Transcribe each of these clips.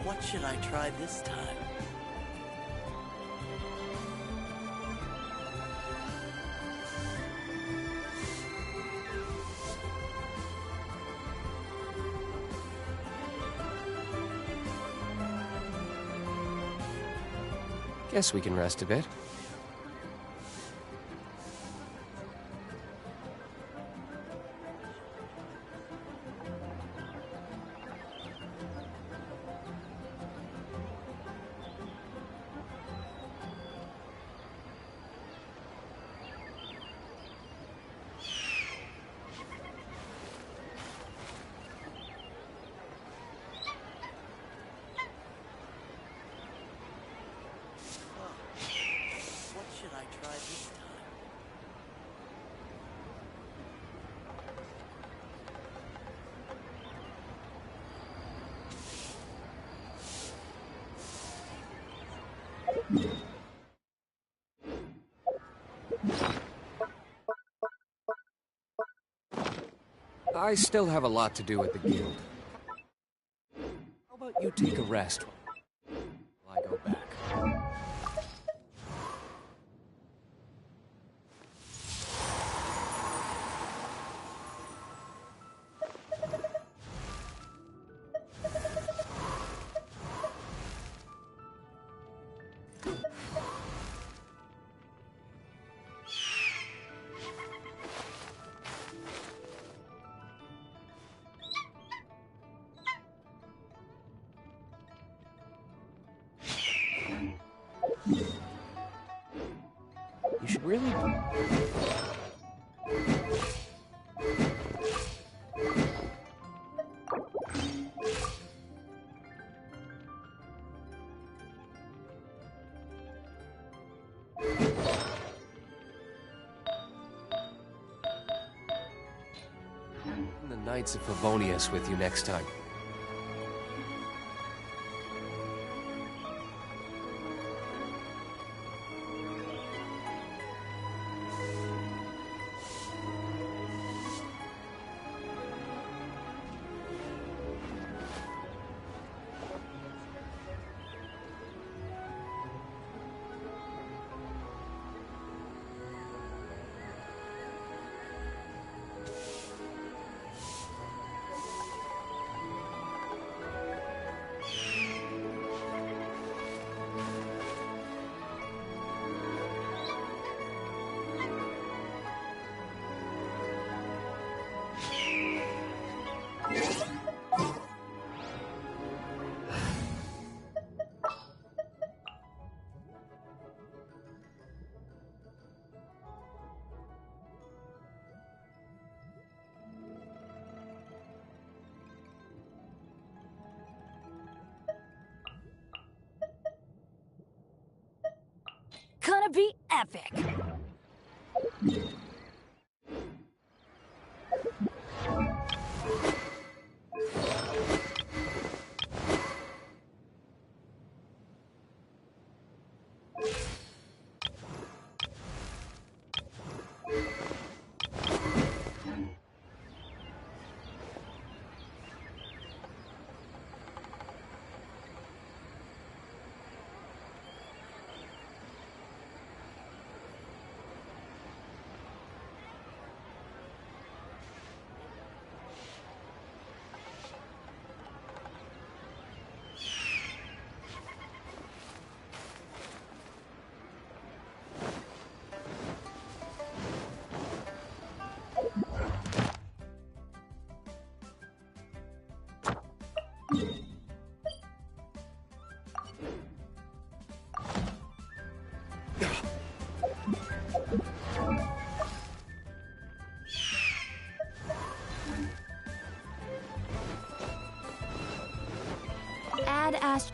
What should I try this time? Guess we can rest a bit. What should I try this time? I still have a lot to do at the guild. How about you take a rest while I go back? You should really... The Knights of Favonius with you next time. Gonna be epic! Add Ast...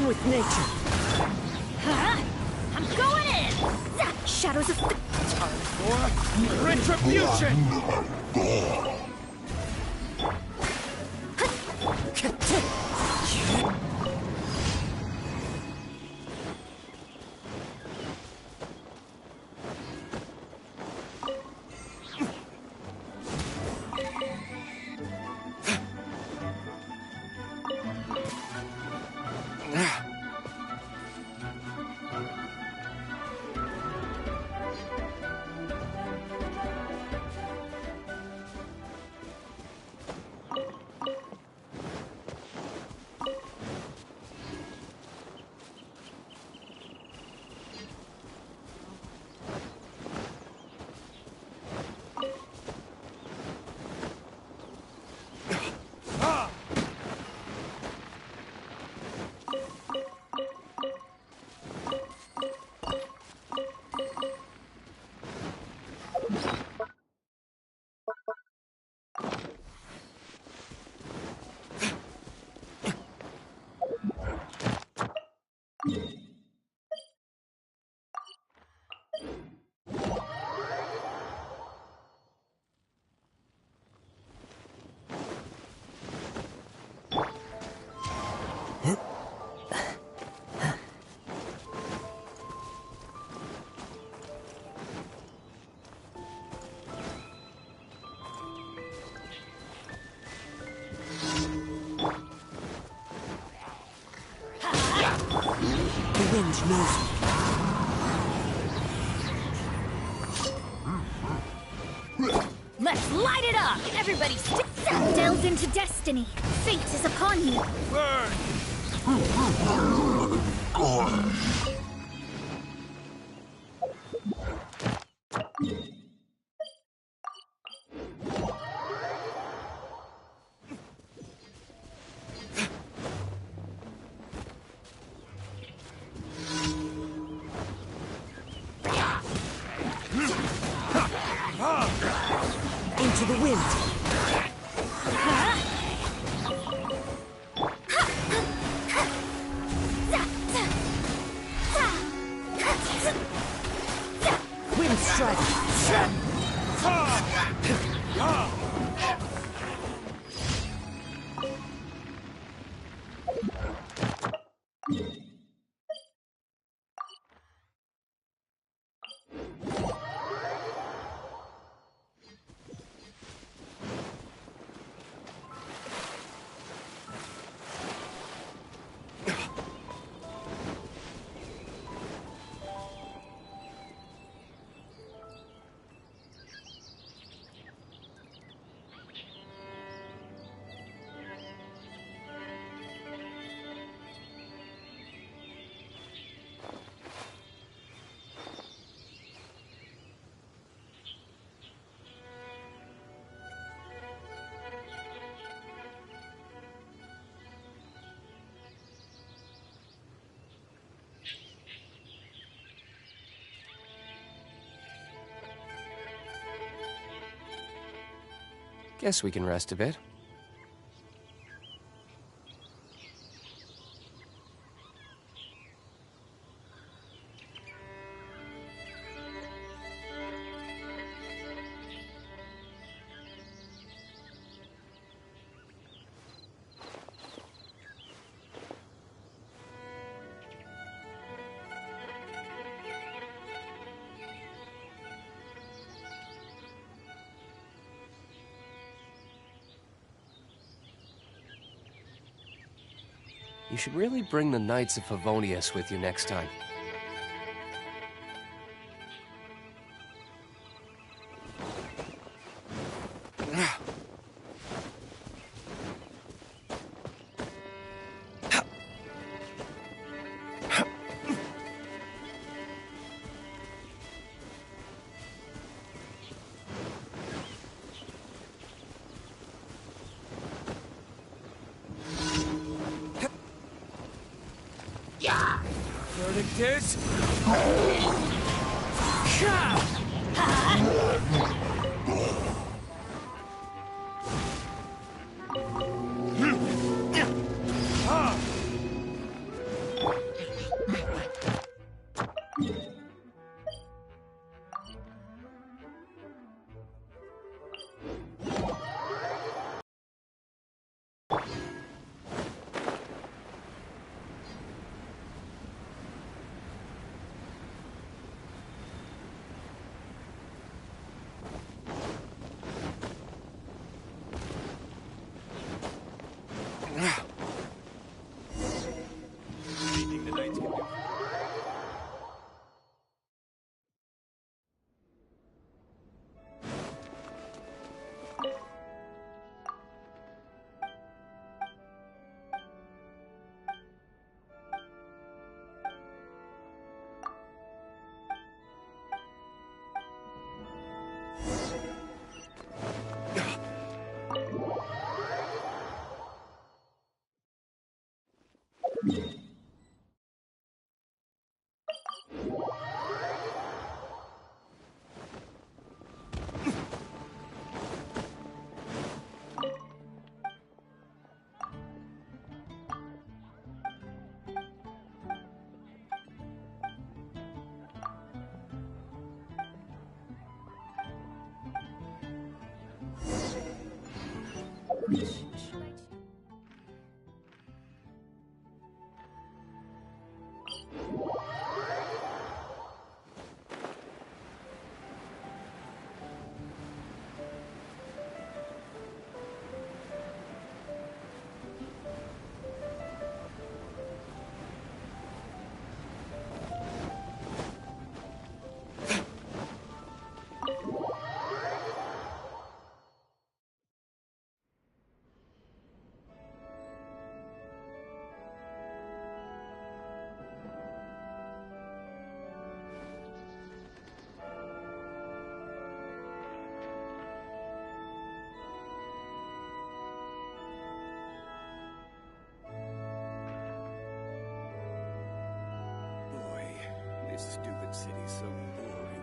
one with nature. Huh? I'm going in! Shadows of... Time for retribution! The wind knows me. Let's light it up! Everybody delve into destiny. Fate is upon you. Into the wind. Wind strike. Guess we can rest a bit. You should really bring the Knights of Favonius with you next time. Verdict is... Boy, this stupid city's so boring.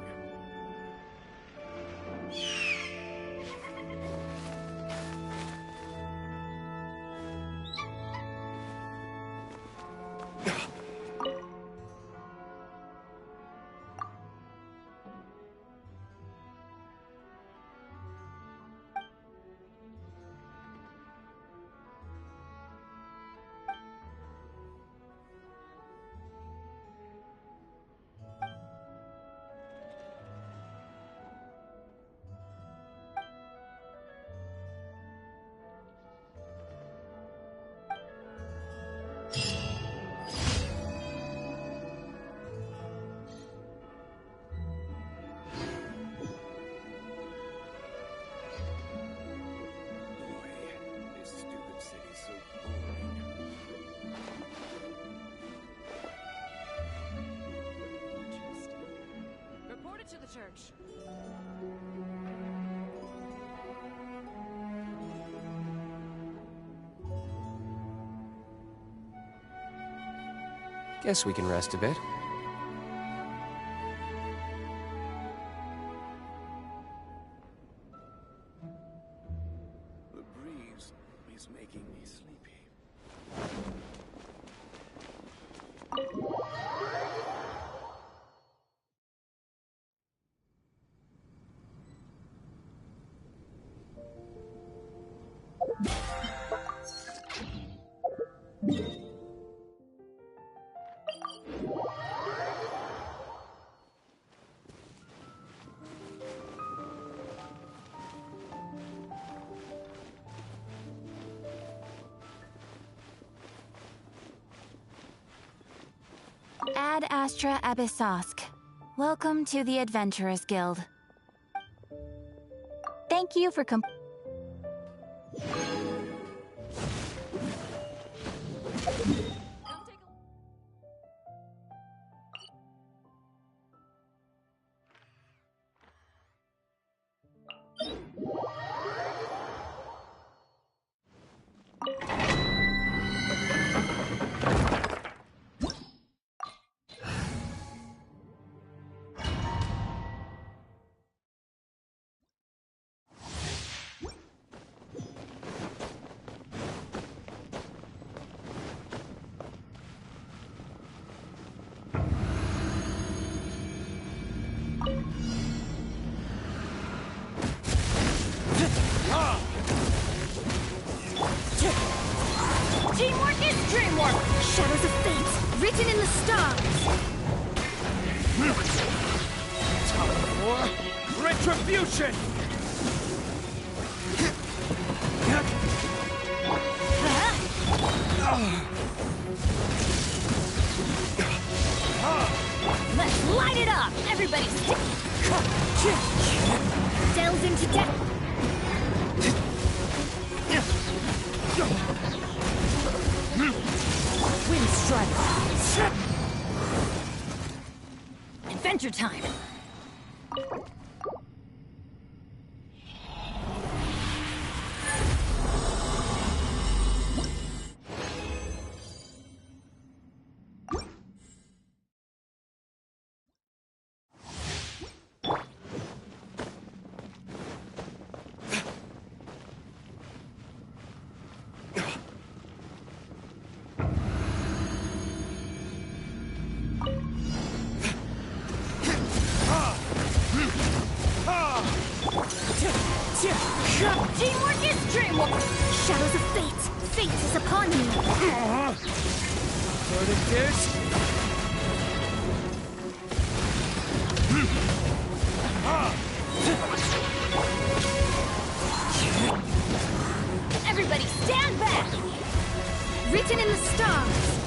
Report it to the church. Guess we can rest a bit. The breeze is making me sleepy. Ad Astra Abyssosk. Welcome to the Adventurers Guild. Thank you for Teamwork is dreamwork! Shadows of fate, written in the stars! Time for retribution! Let's light it up! Everybody delves into death! Wind strike. Adventure time! Verdict is... Everybody stand back! Written in the stars!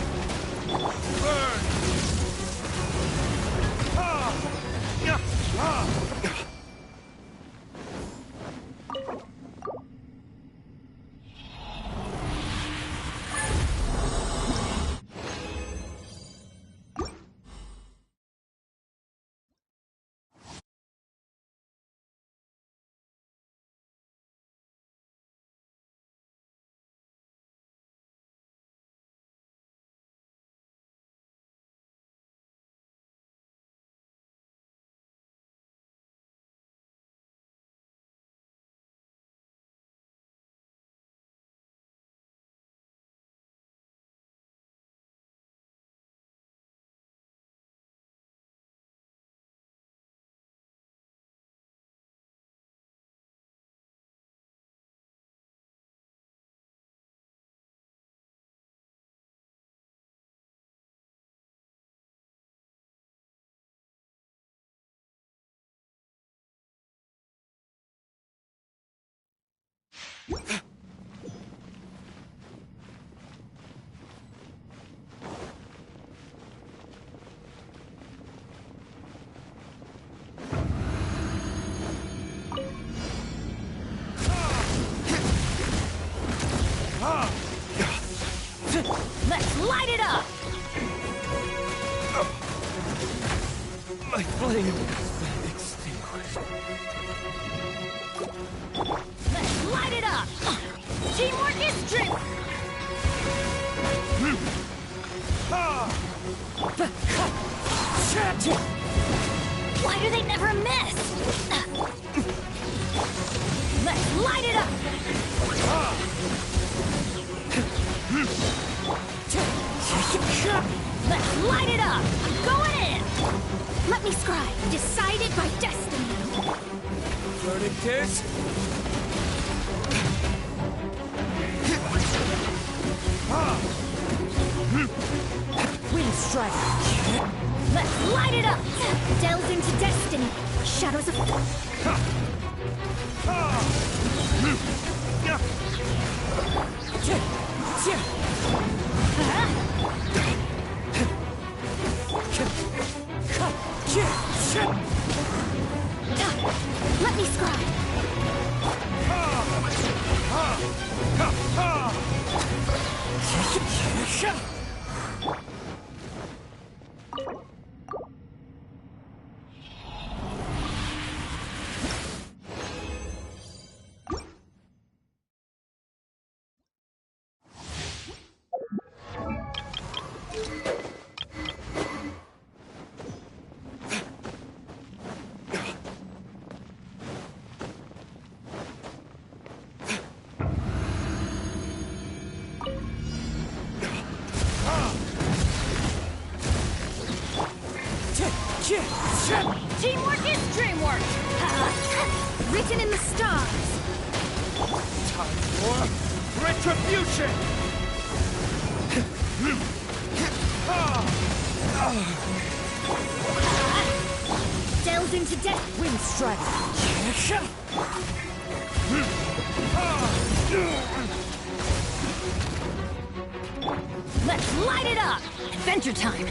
Let's light it up! My flame has been extinguished. Let's light it up! Teamwork is dream! Why do they never miss? Let's light it up! Let's light it up! I'm going in! Let me scribe. Decided by destiny. Verdict is... Wind strike. Let's light it up! Delves into destiny. Shadows of... Let me scribe. Teamwork is dreamwork! Written in the stars! Time for retribution! Delves into death! Wind strike. Let's light it up! Adventure time!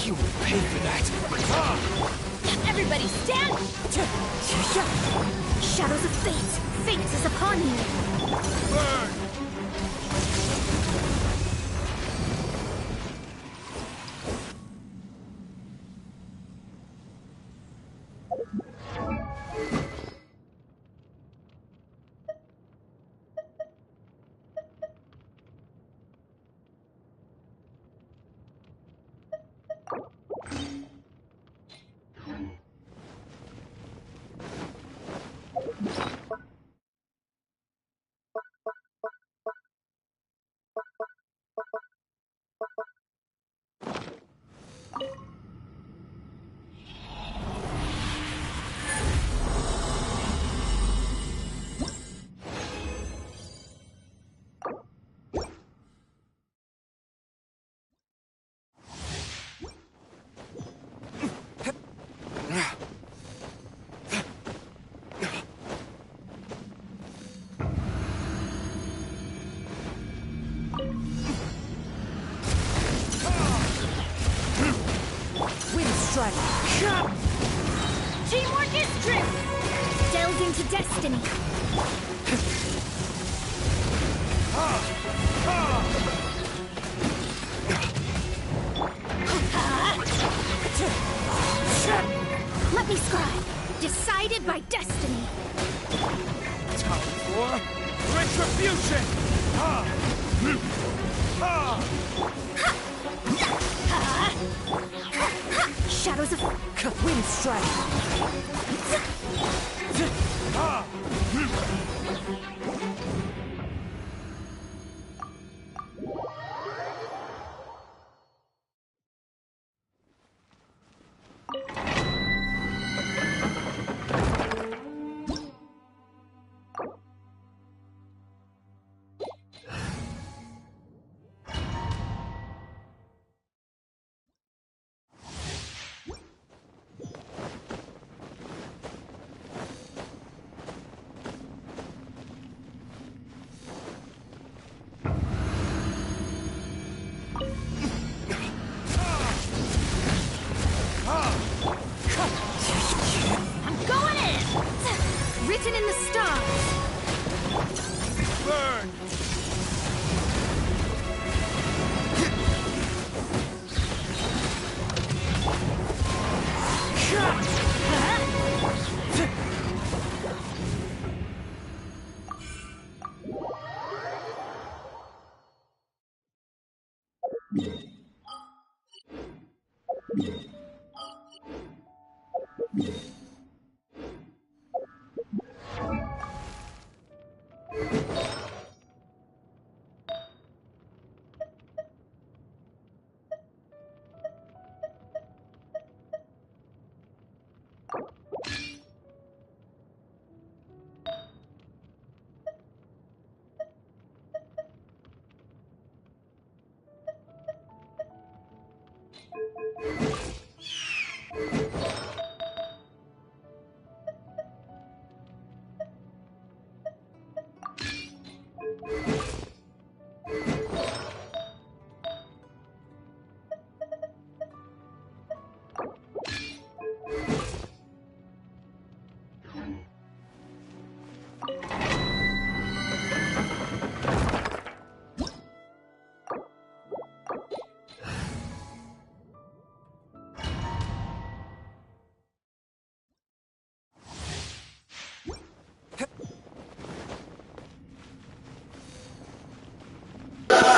You will pay for that! Everybody stand! Shadows of fate! Fate is upon you! Burn! strike! Teamwork is true! Delve into destiny! Let me scribe. Decided by destiny. Time for retribution! Shadows of... Wind strike! I'm going in! Written in the stars. Burn!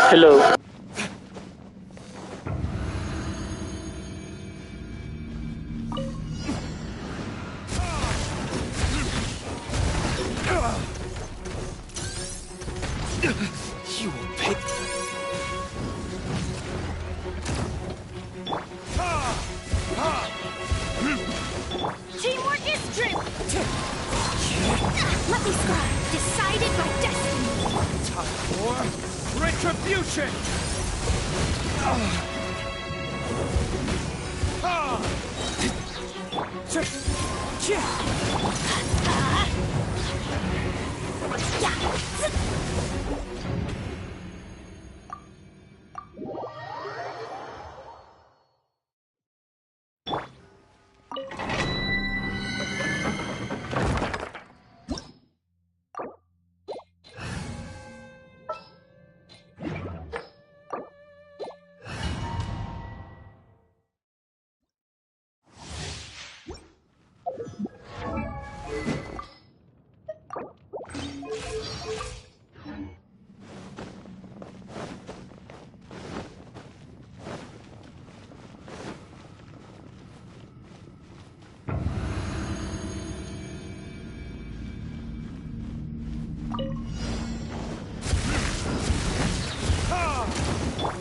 Hello. You will pay. Teamwork is true! Let me scribe. Decided by destiny. Time for retribution!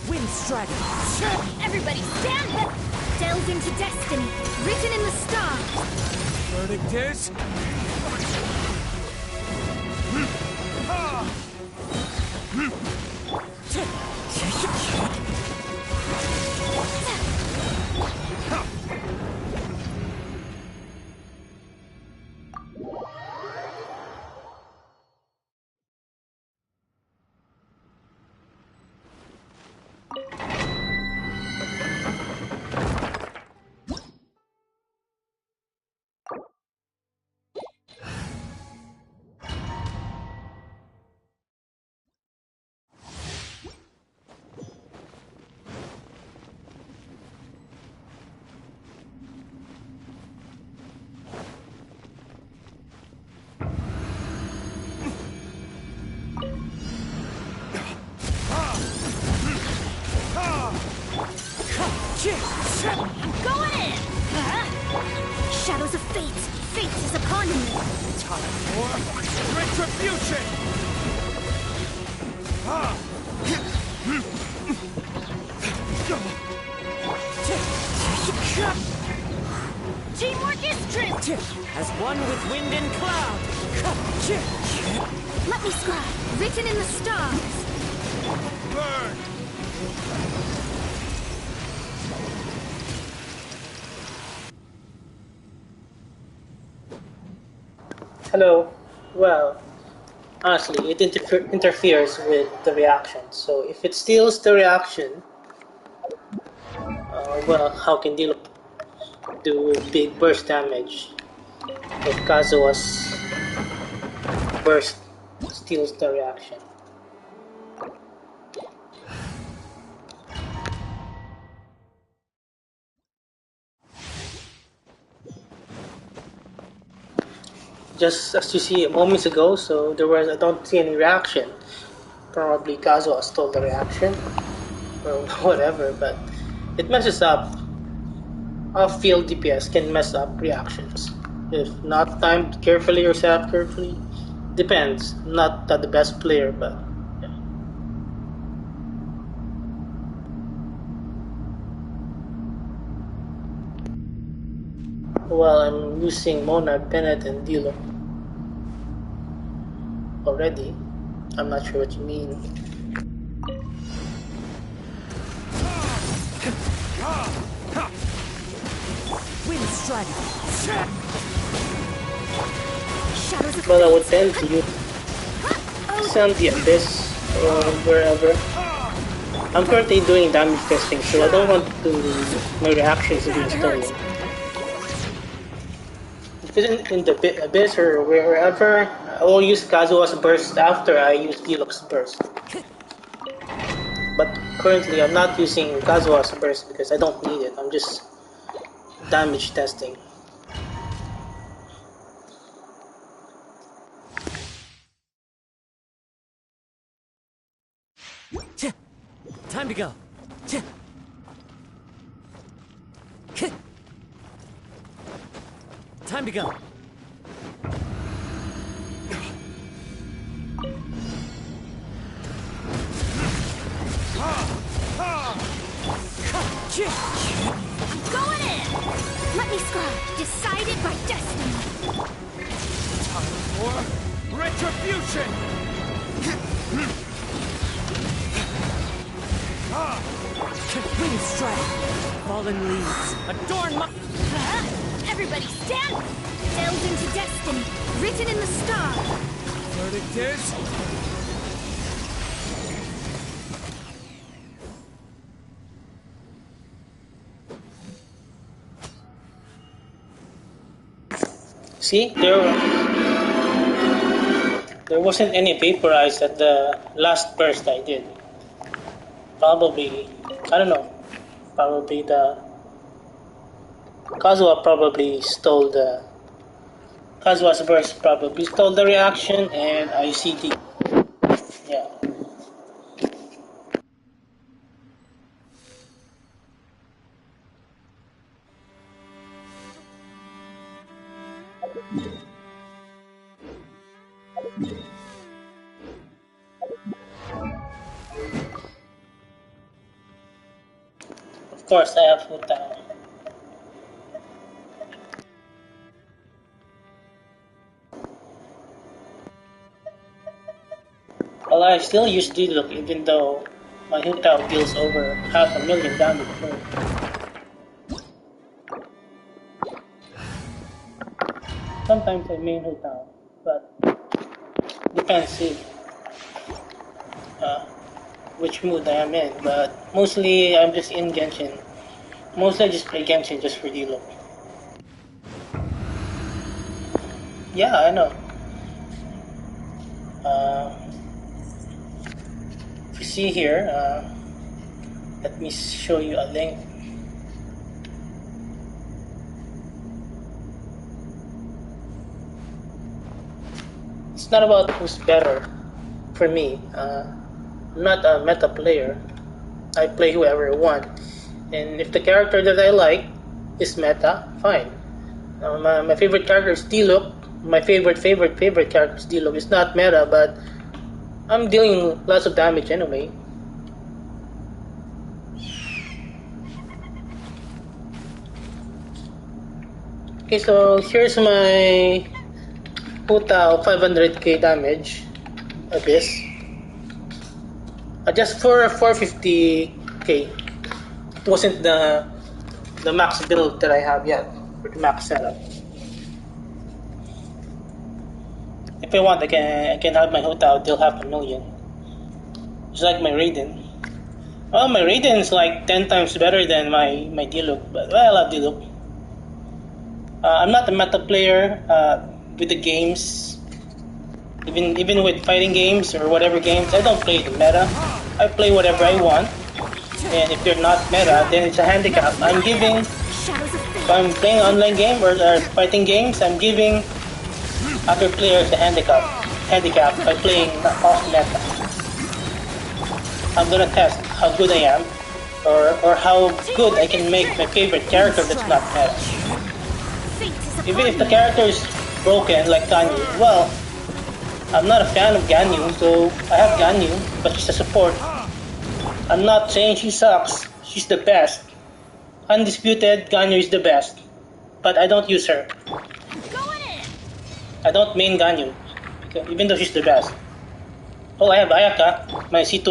Wind strike! Everybody stand back! Delve into destiny. Written in the stars. Verdict is... I'm going in! Shadows of fate! Fate is upon me! Time for retribution! Teamwork is true! As one with wind and cloud. Let me scribe, written in the stars. Burn! Hello. Well, honestly, it interferes with the reaction. So if it steals the reaction, well, how can Diluc do big burst damage if Kazua's burst steals the reaction? Just as you see moments ago, so I don't see any reaction. Probably Kazuha stole the reaction or whatever, but it messes up. Off-field DPS can mess up reactions if not timed carefully or set up carefully. Depends. Not that the best player, but yeah. Well, I'm using Monarch, Bennett, and Diluc already. I'm not sure what you mean. Wind strider. Shadows of But I would fate. tend to use Send the Abyss or wherever. I'm currently doing damage testing, so I don't want my reactions to be stolen. If it's in the Abyss or wherever, I will use Kazuha's burst after I use Diluc's burst. But currently I'm not using Kazuha's burst because I don't need it. I'm just damage testing. Time to go. Time to go. I'm going in! Let me scribe, decided by destiny. Time for retribution! Wind strike. Fallen leaves. Adorn my... Everybody stand! Delved into destiny, written in the stars. Verdict is... See, there wasn't any vaporized at the last burst I did. Probably, I don't know. Probably Kazuha's burst probably stole the reaction, and I see the yeah. Of course, I have foot down. Well, I still use Diluc even though my Hutao deals over 500,000 damage per. Sometimes I main Hutao, but depends which mood I am in. But mostly I'm just in Genshin. Mostly I just play Genshin just for Diluc. Yeah, I know. If you see here, let me show you a link. It's not about who's better for me. I'm not a meta player. I play whoever I want. And if the character that I like is meta, fine. My favorite character is Diluc. My favorite character is Diluc. It's not meta, but I'm dealing lots of damage anyway. Okay, so here's my Huta 500k damage abyss. Just for 450k. It wasn't the max build that I have yet, or the max setup. If I want, I can have my Huta till 500,000. It's like my Raiden. Well, my Raiden is like 10 times better than my Diluc, but well, I love Diluc. I'm not a meta player with the games. Even with fighting games or whatever games, I don't play the meta. I play whatever I want. And if you're not meta, then it's a handicap. I'm giving, if I'm playing online game or fighting games, I'm giving other players a handicap by playing off meta. I'm gonna test how good I am, or how good I can make my favorite character that's not meta. Even if the character is broken like Ganyu, well, I'm not a fan of Ganyu, so I have Ganyu, but she's a support. I'm not saying she sucks. She's the best. Undisputed, Ganyu is the best. But I don't use her. I don't main Ganyu, even though she's the best. Oh, I have Ayaka. My C2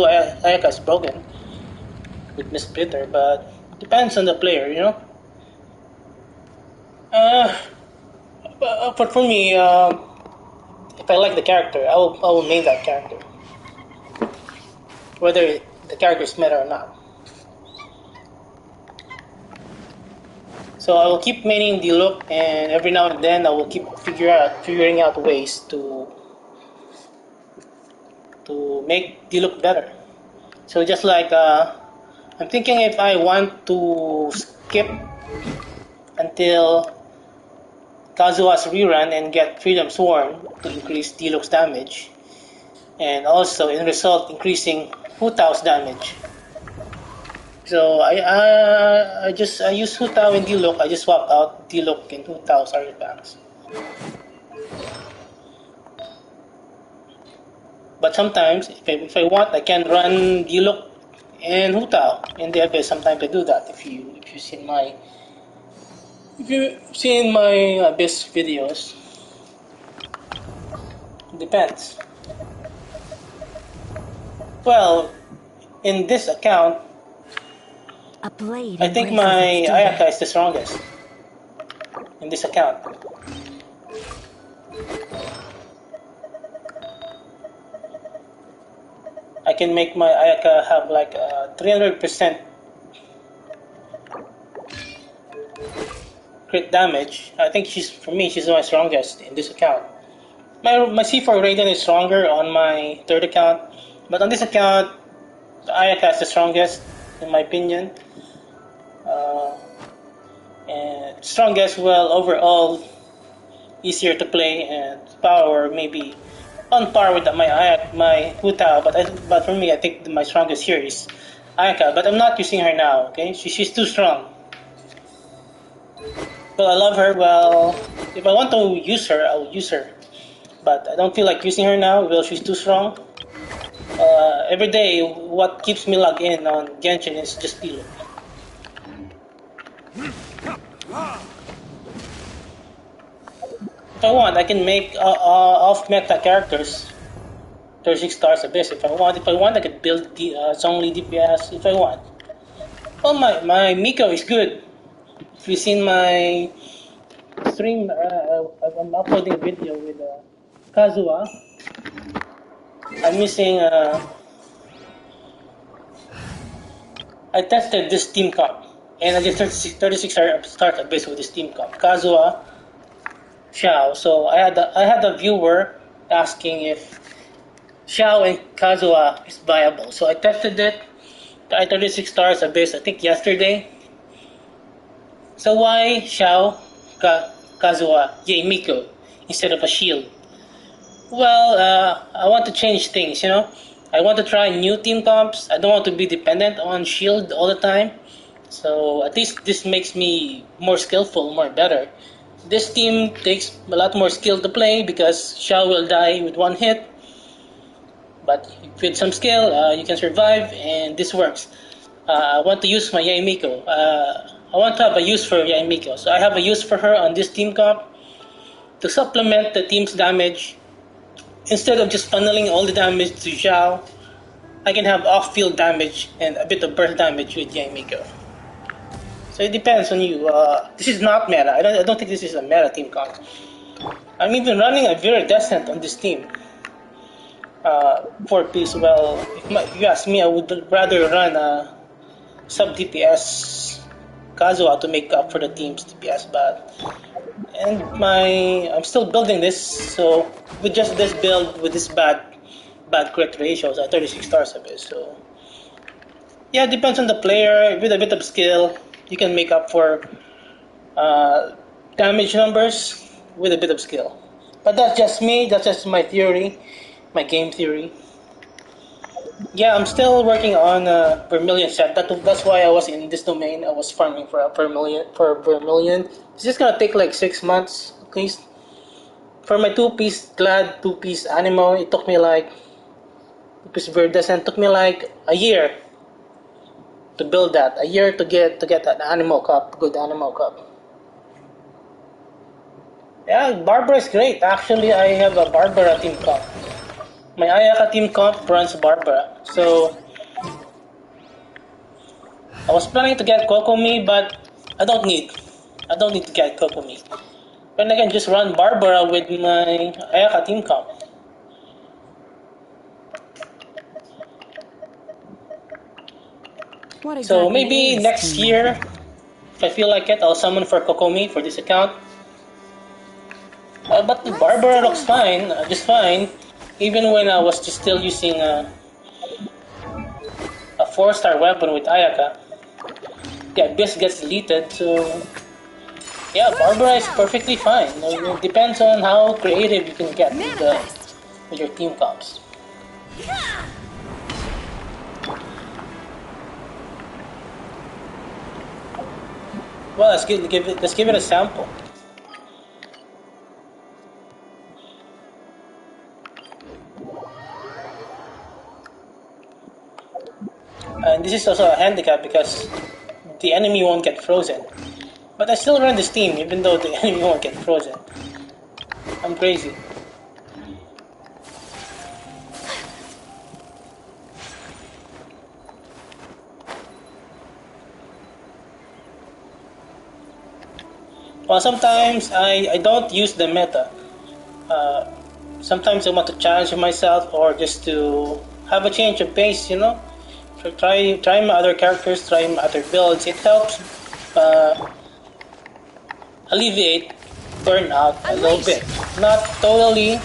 Ayaka is broken with Miss Splitter, but depends on the player, you know. But for me, if I like the character, I will main that character, whether the character is meta or not. So I will keep maining Diluc, and every now and then I will keep figuring out ways to make Diluc better. So just like I'm thinking if I want to skip until Kazuha's rerun and get Freedom Sworn to increase Diluc's damage, and also in result increasing Hutao's damage. So I use Hutao and Diluc. I just swap out Diluc and Hutao's artifacts. But sometimes, if I want, I can run Diluc and Hutao in the Abyss. Sometimes I do that. If you've seen my Abyss videos, it depends. Well, in this account, A blade I think embraces my its Ayaka is the strongest in this account. I can make my Ayaka have like 300% crit damage. I think for me, she's my strongest in this account. My C4 Raiden is stronger on my third account, but on this account, Ayaka is the strongest in my opinion. And strongest, well, overall easier to play, and power maybe on par with my Hutao, but for me I think my strongest here is Ayaka, but I'm not using her now. Okay, she's too strong. Well, I love her. Well, if I want to use her, I'll use her, but I don't feel like using her now. Well, she's too strong. Every day, what keeps me logged in on Genshin is just Diluc. If I want, I can make off-meta characters. 36 stars abyss. If I want, I could build Zhongli DPS. If I want. Well, my Miko is good. If you've seen my stream, I'm uploading a video with Kazuha. I'm missing. I tested this team comp, and I get 36 stars abyss with this team comp. Kazuha, Xiao. So I had a viewer asking if Xiao and Kazuha is viable. So I tested it. I 36 stars abyss, I think yesterday. So why Xiao, Kazuha, Miko instead of a shield? Well, I want to change things, you know. I want to try new team comps. I don't want to be dependent on shield all the time. So at least this makes me more skillful, more better. This team takes a lot more skill to play because Xiao will die with one hit. But with some skill, you can survive, and this works. I want to use my Yaimiko. I want to have a use for Yaimiko. So I have a use for her on this team comp to supplement the team's damage. Instead of just funneling all the damage to Xiao, I can have off-field damage and a bit of burst damage with Yaimiko. So it depends on you. This is not meta. I don't think this is a meta team comp. I'm even running a Viridescent on this team. 4-piece. Well, if you ask me, I would rather run a sub DPS Kazuha to make up for the team's DPS bad. And I'm still building this, so with just this build with this bad crit ratios at 36 stars of it. So yeah, it depends on the player. With a bit of skill, you can make up for damage numbers with a bit of skill. But that's just me. That's just my theory, my game theory. Yeah, I'm still working on a Vermilion set. That's why I was in this domain. I was farming for a Vermilion. It's just gonna take like 6 months at least. For my 2-piece Glad 2-piece Animo, it took me like 2-piece Viridescent took me like a year to build that. A year to get an Animal Cup, good Animal Cup. Yeah, Barbara is great. Actually, I have a Barbara team comp. My Ayaka team comp runs Barbara, so I was planning to get Kokomi, but I don't need to get Kokomi. Then I can just run Barbara with my Ayaka team comp. So maybe next year, if I feel like it, I'll summon for Kokomi for this account. But Barbara looks fine, just fine. Even when I was just still using a 4-star weapon with Ayaka. The Abyss gets deleted, so yeah, Barbara is perfectly fine. It depends on how creative you can get with your team comps. Well, let's give it a sample. And this is also a handicap because the enemy won't get frozen. But I still run this team even though the enemy won't get frozen. I'm crazy. Well, sometimes I don't use the meta. Sometimes I want to challenge myself or just to have a change of pace, you know? So try my other characters, try my other builds. It helps alleviate burnout a little bit. Not totally,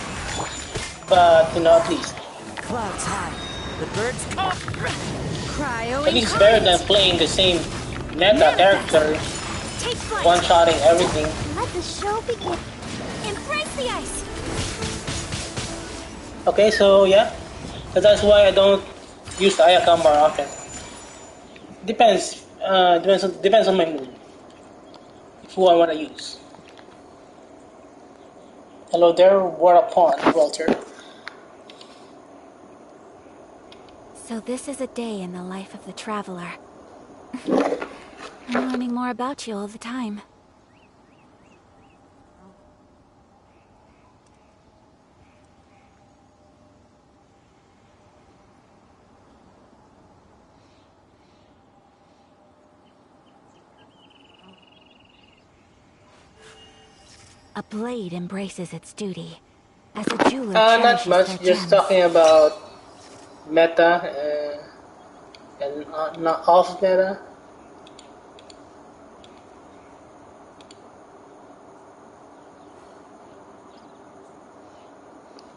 but at least. Clouds high. The birds call. Cryo At least better than playing the same meta character, one-shotting everything. Let the show begin. Embrace the ice. Okay, so yeah, that's why I don't use Ayaka more often. Depends on my mood. Who I want to use. Hello there, whereupon, Walter. So this is a day in the life of the traveler. I'm learning more about you all the time. A blade embraces its duty. As a jeweler Not cherishes much, their just gems. talking about meta and not off meta.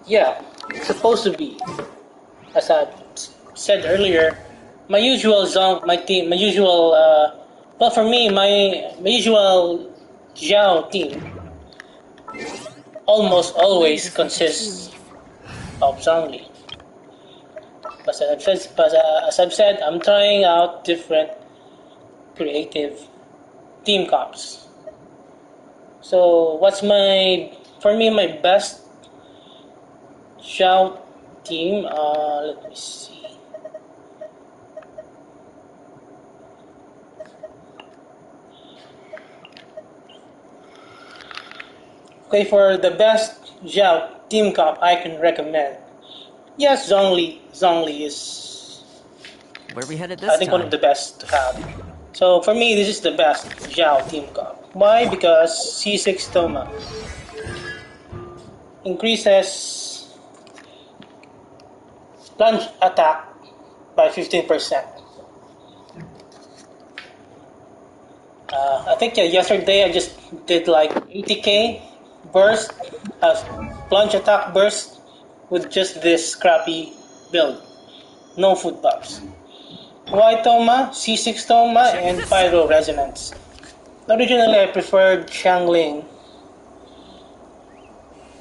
Yeah, it's supposed to be. As I said earlier, my usual well for me, my usual Zhao team almost always consists of Zhongli. But as I've said, I'm trying out different creative team comps. So what's for me my best shout team? Let me see. Okay, for the best Zhao team comp I can recommend. Yes, Zhongli. Zhongli is, Where we headed I this think, one time? of the best to have. So for me, this is the best Zhao team comp. Why? Because C6 Toma increases plunge attack by 15%. I think yesterday I just did like 80k burst, plunge attack burst with just this crappy build. No food buffs. Why Toma, C6 Toma, and Pyro Resonance. Originally I preferred Xiangling,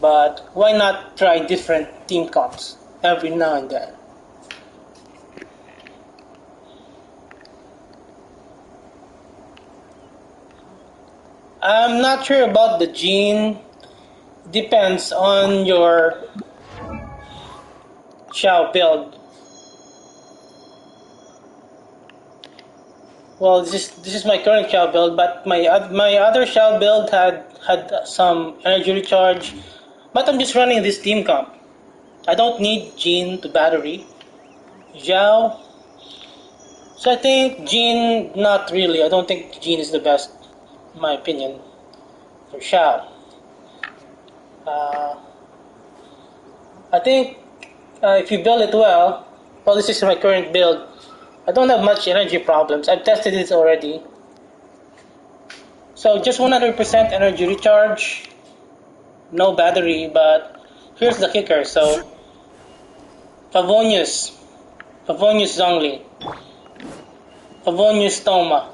but why not try different team comps every now and then? I'm not sure about the gene. Depends on your Xiao build. Well, this is my current Xiao build, but my other Xiao build had some energy recharge. But I'm just running this team comp. I don't need Jin to battery. Zhao. So I think Jin, not really. I don't think Jin is the best, in my opinion, for Xiao. Uh, I think if you build it well, this is my current build. I don't have much energy problems. I've tested it already. So just 100% energy recharge, no battery, but here's the kicker. So Favonius Zhongli, Favonius Toma.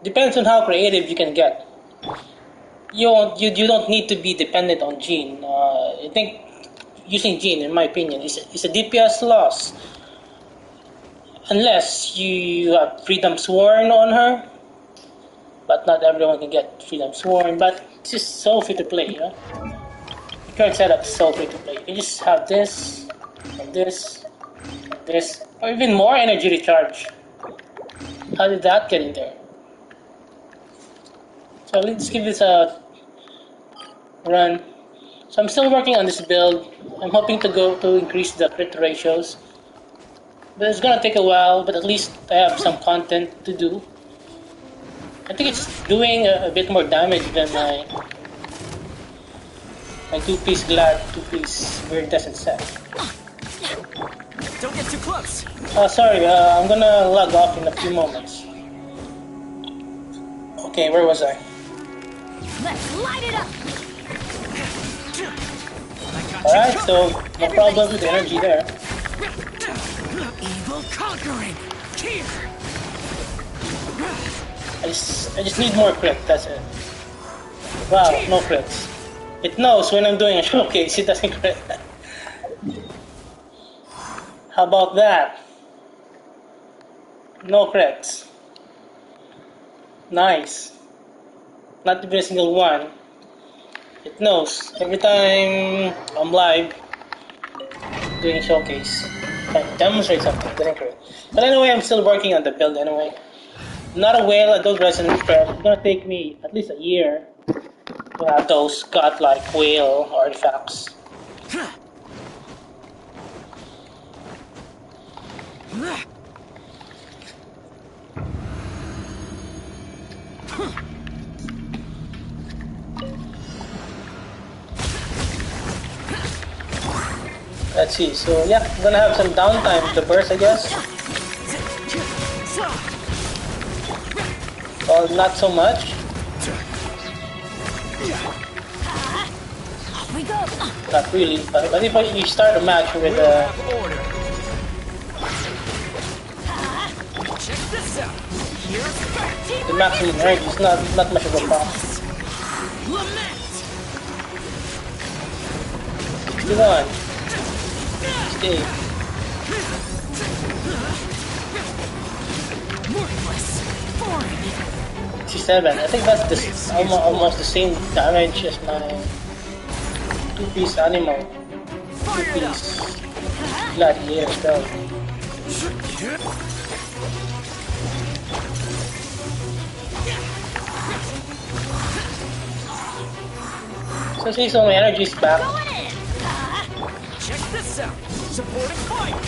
Depends on how creative you can get. You don't need to be dependent on Jean. I think using Jean, in my opinion, is a DPS loss. Unless you have Freedom Sworn on her. But not everyone can get Freedom Sworn. But it's just so free to play, you know? The current setup is so free to play. You can just have this, and this, or even more energy recharge. How did that get in there? So let's give this a run. So I'm still working on this build. I'm hoping to increase the crit ratios. But it's gonna take a while, but at least I have some content to do. I think it's doing a bit more damage than my two-piece Glad, two-piece Iridescent set. Don't get too close. Sorry, I'm gonna log off in a few moments. Okay, where was I? Let's light it up! Alright, so no problem with the energy there. Evil conquering. Here. I just need more crit, that's it. Wow, no crits. It knows when I'm doing a showcase, it doesn't crit. How about that? No crits. Nice. Not even a single one. It knows. Every time I'm live doing showcase, I demonstrate something, it doesn't crit. But anyway, I'm still working on the build anyway. Not a whale, I don't resonate spread. It's gonna take me at least a year to have those godlike whale artifacts. Let's see, so yeah, I'm gonna have some downtime with the burst, I guess. Well, not so much. Off we go! Not really, but if you start a match with Check this out. Here's the maximum energy, it's not much of a problem. Lament. Come on. Stay. 67. I think that's almost the same damage as my two-piece animal. Two-piece gladiator spell. So see, so my energy's back. Check this out. Supporting fire.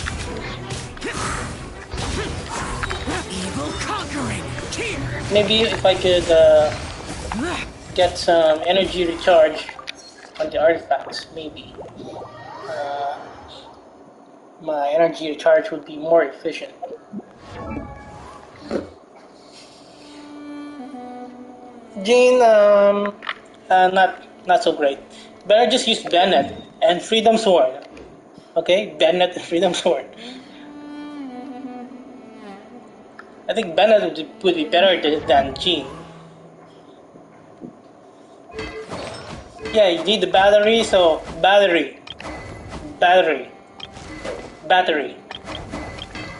Evil conquering. Here. Maybe if I could get some energy recharge on the artifacts, maybe my energy recharge would be more efficient. Jean, not so great. Better just use Bennett and Freedom Sword. Okay, Bennett and Freedom Sword. I think Bennett would be better than Jean. Yeah, you need the battery, so battery.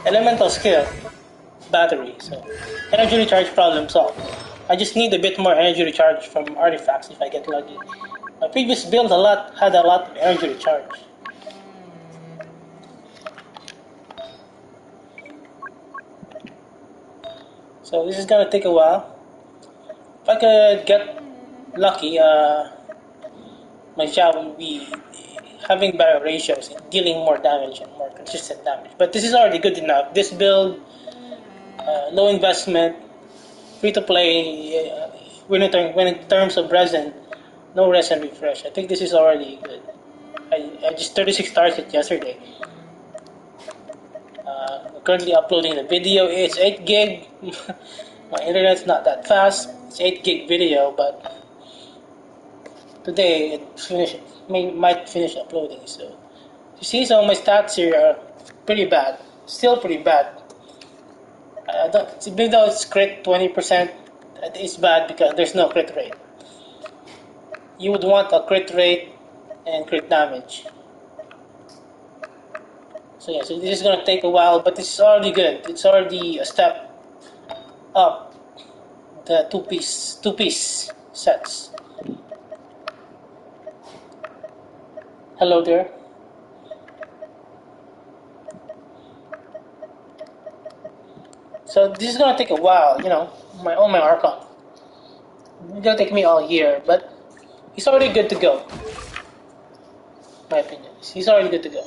Elemental skill, battery. So energy recharge problem solved. I just need a bit more energy recharge from artifacts if I get lucky. My previous build had a lot of energy recharge. So this is gonna take a while. If I could get lucky, my job will be having better ratios and dealing more damage and more consistent damage. But this is already good enough. This build, low investment, free to play, when in terms of resin, no resin refresh. I think this is already good. I just 36 stars it yesterday. Currently uploading the video. It's 8 gig. My internet's not that fast. It's 8 gig video, but today it might finish uploading. So you see, so my stats here are pretty bad. Still pretty bad. Even though it's crit 20%, it's bad because there's no crit rate. You would want a crit rate and crit damage. So yeah, so this is gonna take a while, but this is already good. It's already a step up the two-piece sets. Hello there. So this is gonna take a while, you know, my Archon. It's gonna take me all year, but he's already good to go. My opinion, he's already good to go.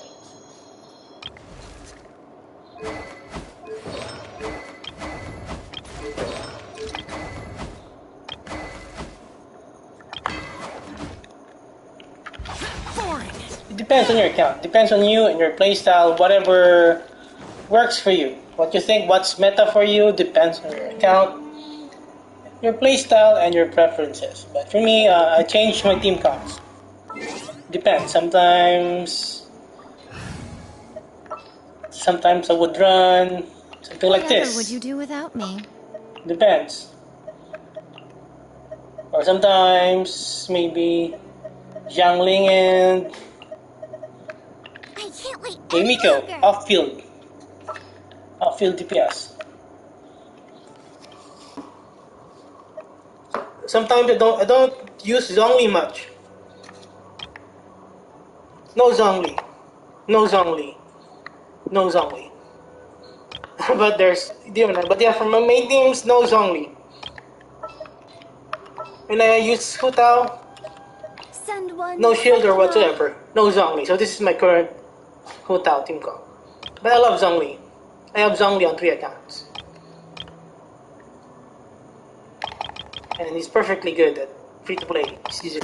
It depends on your account. Depends on you and your playstyle. Whatever works for you. What you think, what's meta for you, depends on your account, your playstyle, and your preferences. But for me, I change my team comps. Depends. Sometimes I would run something like this. What would you do without me? Depends. Or sometimes maybe Jiangling and I can't wait. Miko off-field DPS. Sometimes I don't use Zhongli much. No Zhongli. But there's different. But yeah, for my main teams, no Zhongli. When I use Hu Tao, Send one. no shield or whatsoever. No Zhongli. So this is my current Hu Tao team comp. But I love Zhongli. I have Zhongli on 3 accounts. And he's perfectly good at free-to-play season.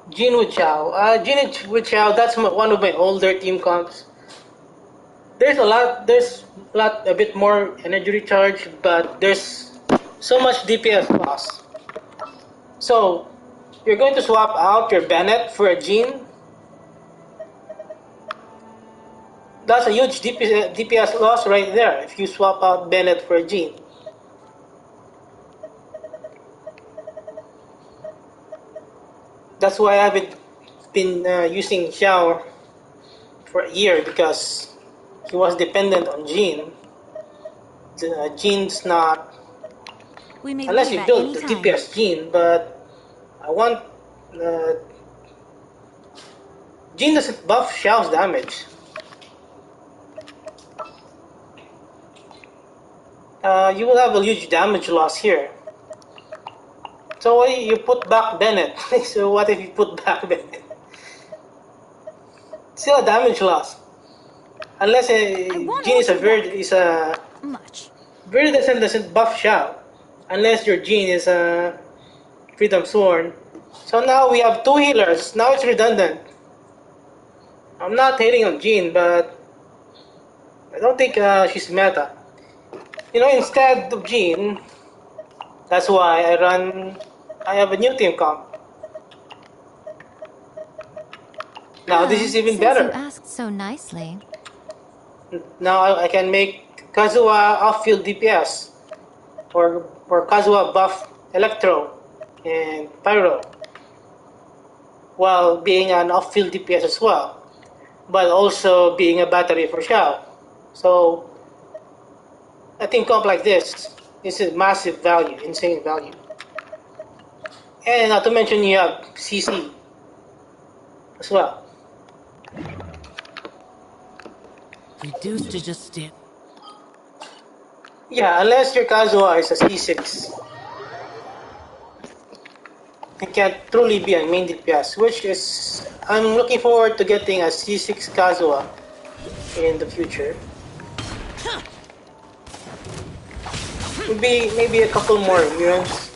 Jin Wu Chao. That's one of my older team comps. There's a bit more energy recharge, but there's so much DPS loss. So, you're going to swap out your Bennett for a Jin. That's a huge DPS loss right there if you swap out Bennett for a Jin. That's why I haven't been using Xiao for a year, because he was dependent on Jin. Jin's not We may Unless leave you at build any the time. DPS Jean, but I want Jean doesn't buff Xiao's damage. You will have a huge damage loss here. So what if you put back Bennett? So what if you put back Bennett? Still a damage loss. Unless won't Jean is a hold you much. Verde doesn't buff Xiao. Unless your Jean is a Freedom Sworn. So now we have two healers. Now it's redundant. I'm not hating on Jean, but I don't think she's meta. You know, instead of Jean, that's why I have a new team comp. Now this is even Since better. you asked so nicely. Now I can make Kazuha off-field DPS. Or Kazuha buff Electro and Pyro. While being an off-field DPS as well. But also being a battery for Xiao. So a team comp like this is a massive value, insane value. And not to mention you have CC as well. Reduced to just stand. Yeah, unless your Kazuha is a C6. It can't truly be a main DPS, which is... I'm looking forward to getting a C6 Kazuha in the future. Maybe a couple more years.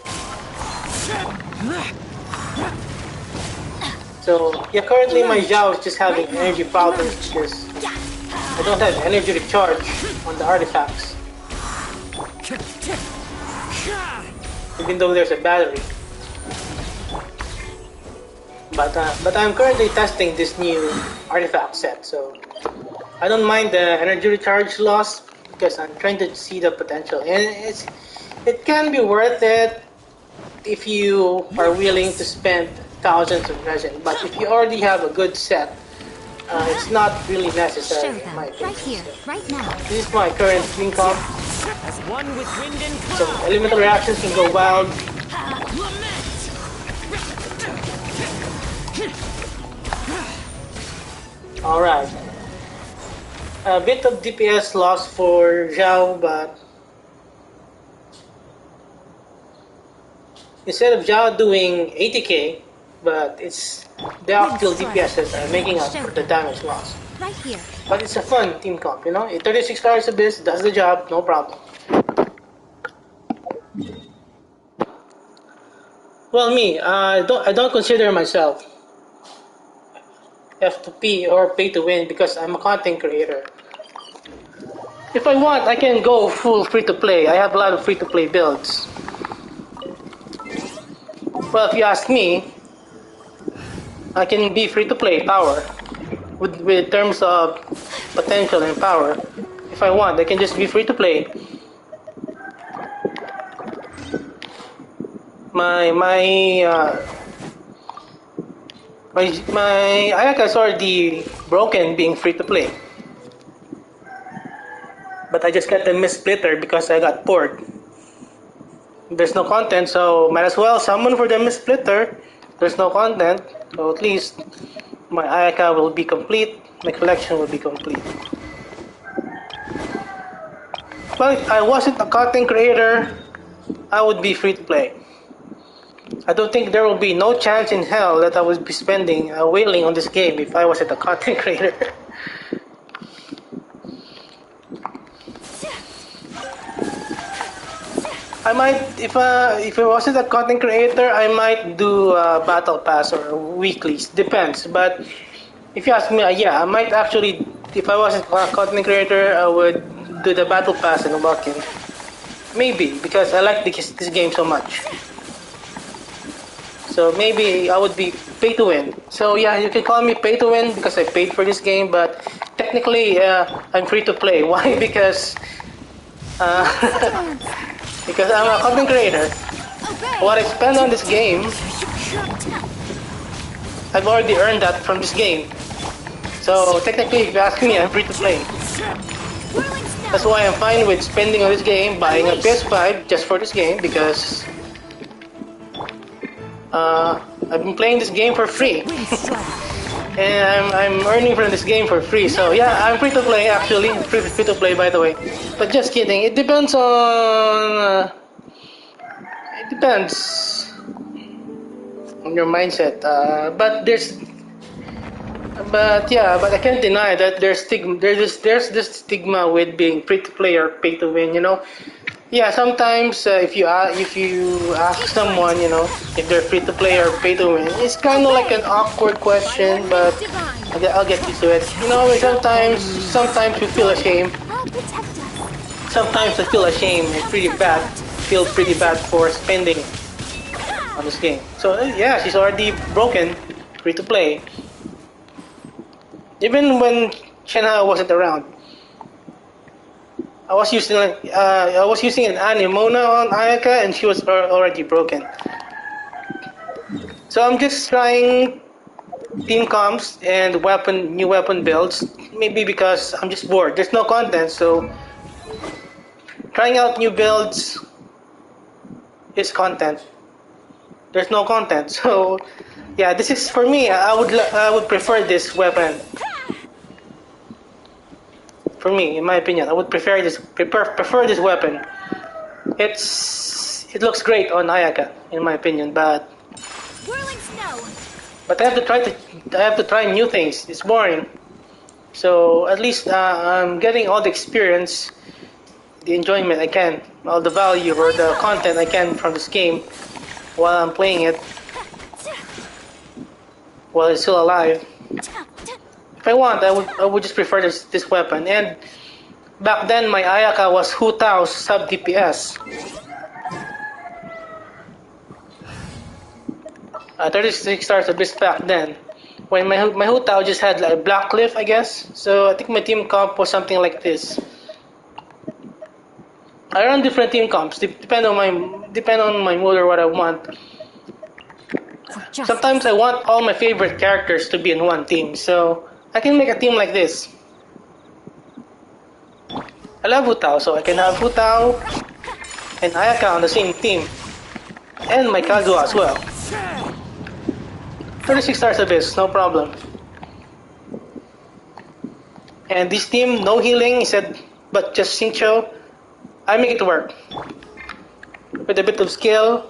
So, yeah, currently my Zhao is just having energy problems because I don't have energy recharge on the artifacts. Even though there's a battery. But I'm currently testing this new artifact set, so I don't mind the energy recharge loss because I'm trying to see the potential, and it can be worth it if you are willing to spend thousands of resin. But if you already have a good set, it's not really necessary. Show In them. my opinion. Right here, right now. This is my current team comp. As one with wind and So cloud. elemental reactions can go wild. Alright. A bit of DPS loss for Zhao, but instead of Zhao doing 80k, but it's the off-field DPSs are making up for the damage loss. Right here. But it's a fun team comp, you know? 36 Stars Abyss does the job, no problem. Well, me, I don't consider myself F2P or pay to win because I'm a content creator. If I want, I can go full free to play. I have a lot of free to play builds. Well, if you ask me, I can be free to play power with terms of potential and power. If I want, I can just be free to play. My Ayaka's already broken being free to play. But I just got the missplitter because I got bored. There's no content, so might as well summon for the missplitter. There's no content, so at least my Ayaka will be complete, my collection will be complete. But if I wasn't a content creator, I would be free to play. I don't think there will be no chance in hell that I would be spending whaling on this game if I wasn't a content creator. I might, if I wasn't a content creator, I might do battle pass or weeklies. Depends. But if you ask me, yeah, I might actually. If I wasn't a content creator, I would do the battle pass and walk in. Maybe because I like this game so much. So maybe I would be pay to win. So yeah, you can call me pay to win because I paid for this game. But technically, I'm free to play. Why? Because. Because I'm a content creator. What I spend on this game, I've already earned that from this game. So technically, if you ask me, I'm free to play. That's why I'm fine with spending on this game, buying a PS5 just for this game, because I've been playing this game for free. And I'm earning from this game for free. So yeah, I'm free to play actually. Free to play, by the way. But just kidding. It depends on. It depends on your mindset. But I can't deny that there's stigma. There's this stigma with being free to play or pay to win. You know. Yeah, sometimes if you ask someone, you know, if they're free to play or pay to win, it's kind of like an awkward question, but I'll get used to it. You know, sometimes we feel ashamed. Sometimes I feel ashamed and feel pretty bad for spending on this game. So yeah, she's already broken, free to play. Even when Shenha wasn't around. I was using an Anemona on Ayaka, and she was already broken. So I'm just trying team comps and new weapon builds. Maybe because I'm just bored. There's no content, so trying out new builds is content. There's no content, so yeah, this is for me. I would prefer this weapon. For me, in my opinion, I would prefer this weapon. It looks great on Ayaka, in my opinion, but I have to try new things. It's boring. So at least I'm getting all the experience, the enjoyment I can, all the value or the content I can from this game while I'm playing it, while it's still alive. If I want, I would just prefer this weapon. And back then, my Ayaka was Hu Tao's sub DPS. 36 stars abyss back then. When my Hu Tao just had like Black Cliff, I guess. So I think my team comp was something like this. I run different team comps, depend on my mood or what I want. Sometimes I want all my favorite characters to be in one team, so I can make a team like this. I love Hu Tao, so I can have Hu Tao and Ayaka on the same team. And my Kazuha as well. 36 stars abyss, no problem. And this team, no healing, he said, but just Xingqiu. I make it work. With a bit of skill,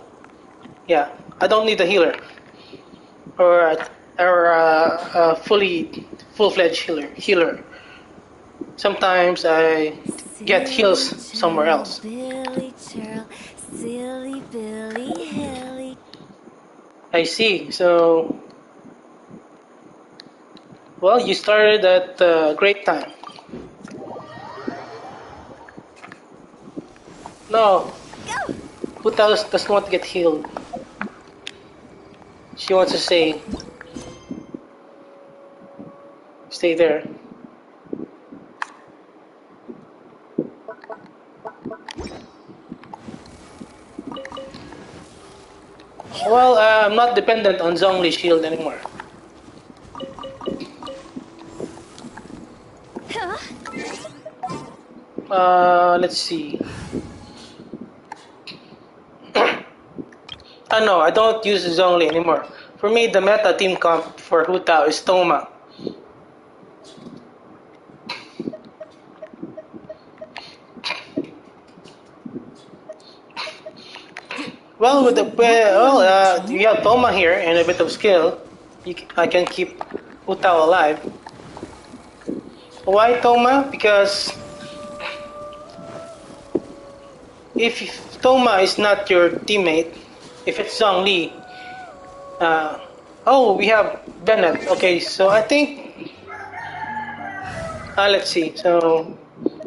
yeah, I don't need a healer. Or a full-fledged healer. Sometimes I get heals somewhere else. I see. So, well, you started at a great time. No, Hu Tao doesn't want to get healed. She wants to stay there. Well, I'm not dependent on Zhongli's shield anymore. Let's see. No, I don't use Zhongli anymore. For me, the meta team comp for Hu Tao is Toma. Well, you have Toma here and a bit of skill. I can keep Hu Tao alive. Why Toma? Because if Toma is not your teammate, if it's Zhongli, we have Bennett. Okay, so I think, let's see. So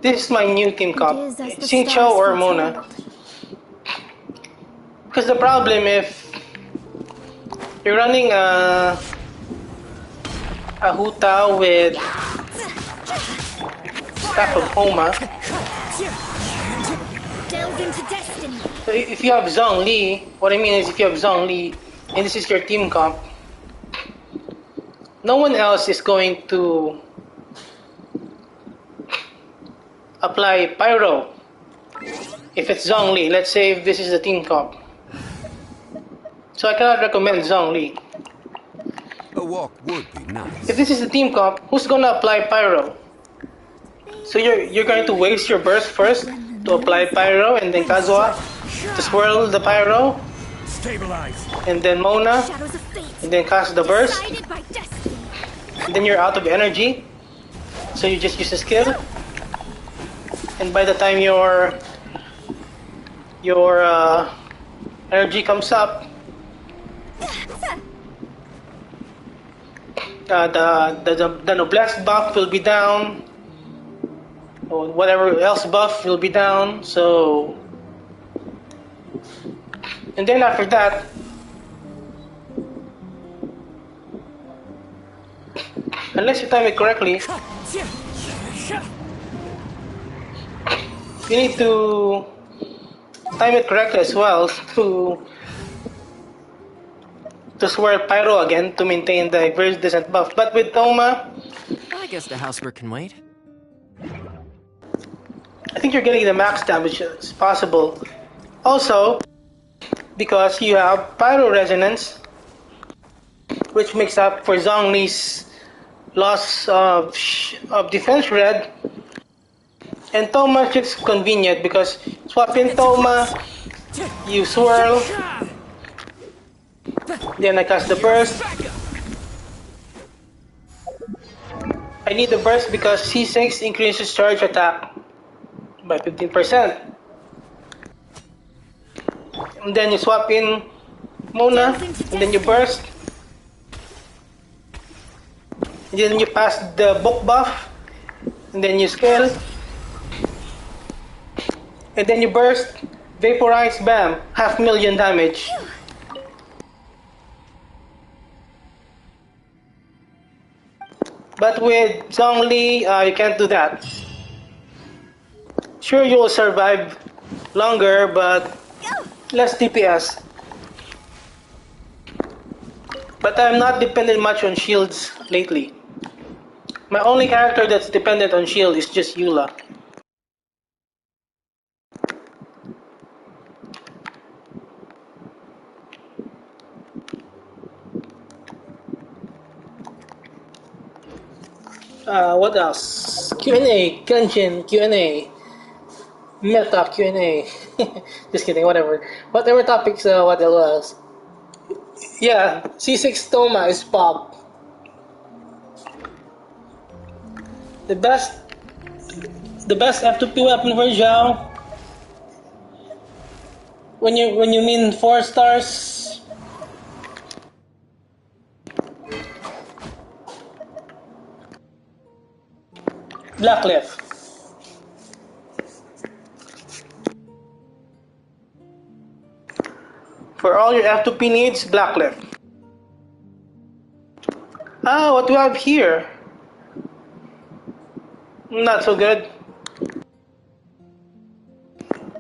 this is my new team comp: Xingqiu or Mona. Because the problem, if you're running a Hu Tao with Staff of Homa, so if you have Zhongli, what I mean is if you have Zhongli and this is your team comp, no one else is going to apply Pyro. If it's Zhongli, let's say if this is the team comp. So I cannot recommend Zhongli. A walk would be nice. If this is the team comp, who's gonna apply Pyro? So you're going to waste your burst first to apply Pyro, and then Kazuha to swirl the Pyro, Stabilize. and then Mona, Shadows of fate. and then cast the burst, Guided by destiny. and then you're out of energy. So you just use a skill, and by the time your energy comes up, the noblesse buff will be down, or whatever else buff will be down. So, and then after that, unless you time it correctly, you need to time it correctly as well to swirl Pyro again to maintain the very decent buff. But with Toma, I guess the housework can wait. I think you're getting the max damage as possible. Also, because you have Pyro Resonance, which makes up for Zhongli's loss of defense red. And Toma is just convenient because swap in Toma, you swirl, then I cast the burst. I need the burst because C6 increases charge attack by 15%. And then you swap in Mona, and then you burst. And then you pass the book buff, and then you scale. And then you burst, vaporize, bam, 500,000 damage. But with Zhongli, you can't do that. Sure, you will survive longer, but less DPS. But I'm not dependent much on shields lately. My only character that's dependent on shield is just Eula. What else? Q&A, Genshin Q&A, Meta Q&A. Just kidding, whatever. Whatever topics, what else? Yeah, C6 Toma is pop. The best F2P weapon for Zhao. When you mean 4 stars. Blackcliff. For all your F2P needs, Blackcliff. Ah, what do we have here? Not so good.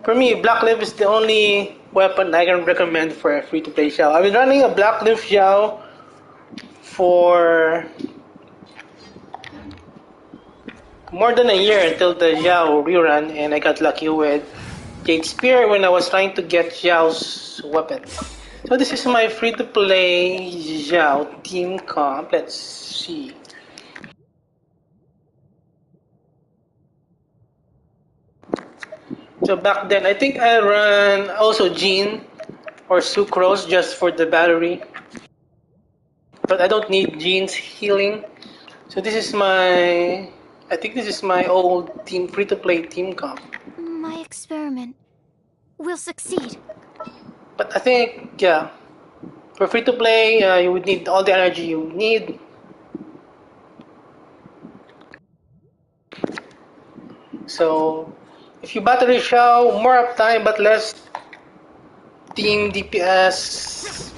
For me, Blackcliff is the only weapon I can recommend for a free-to-play Xiao. I've been running a Blackcliff Xiao for more than a year until the Xiao rerun, and I got lucky with Jade Spear when I was trying to get Xiao's weapon. So this is my free-to-play Xiao team comp. Let's see. So back then, I think I ran also Jean or Sucrose just for the battery. But I don't need Jean's healing. So this is my... I think this is my old team free-to-play team comp. My experiment will succeed. But I think, yeah, for free-to-play, you would need all the energy you need. So, if you battery Xiao, more uptime but less team DPS.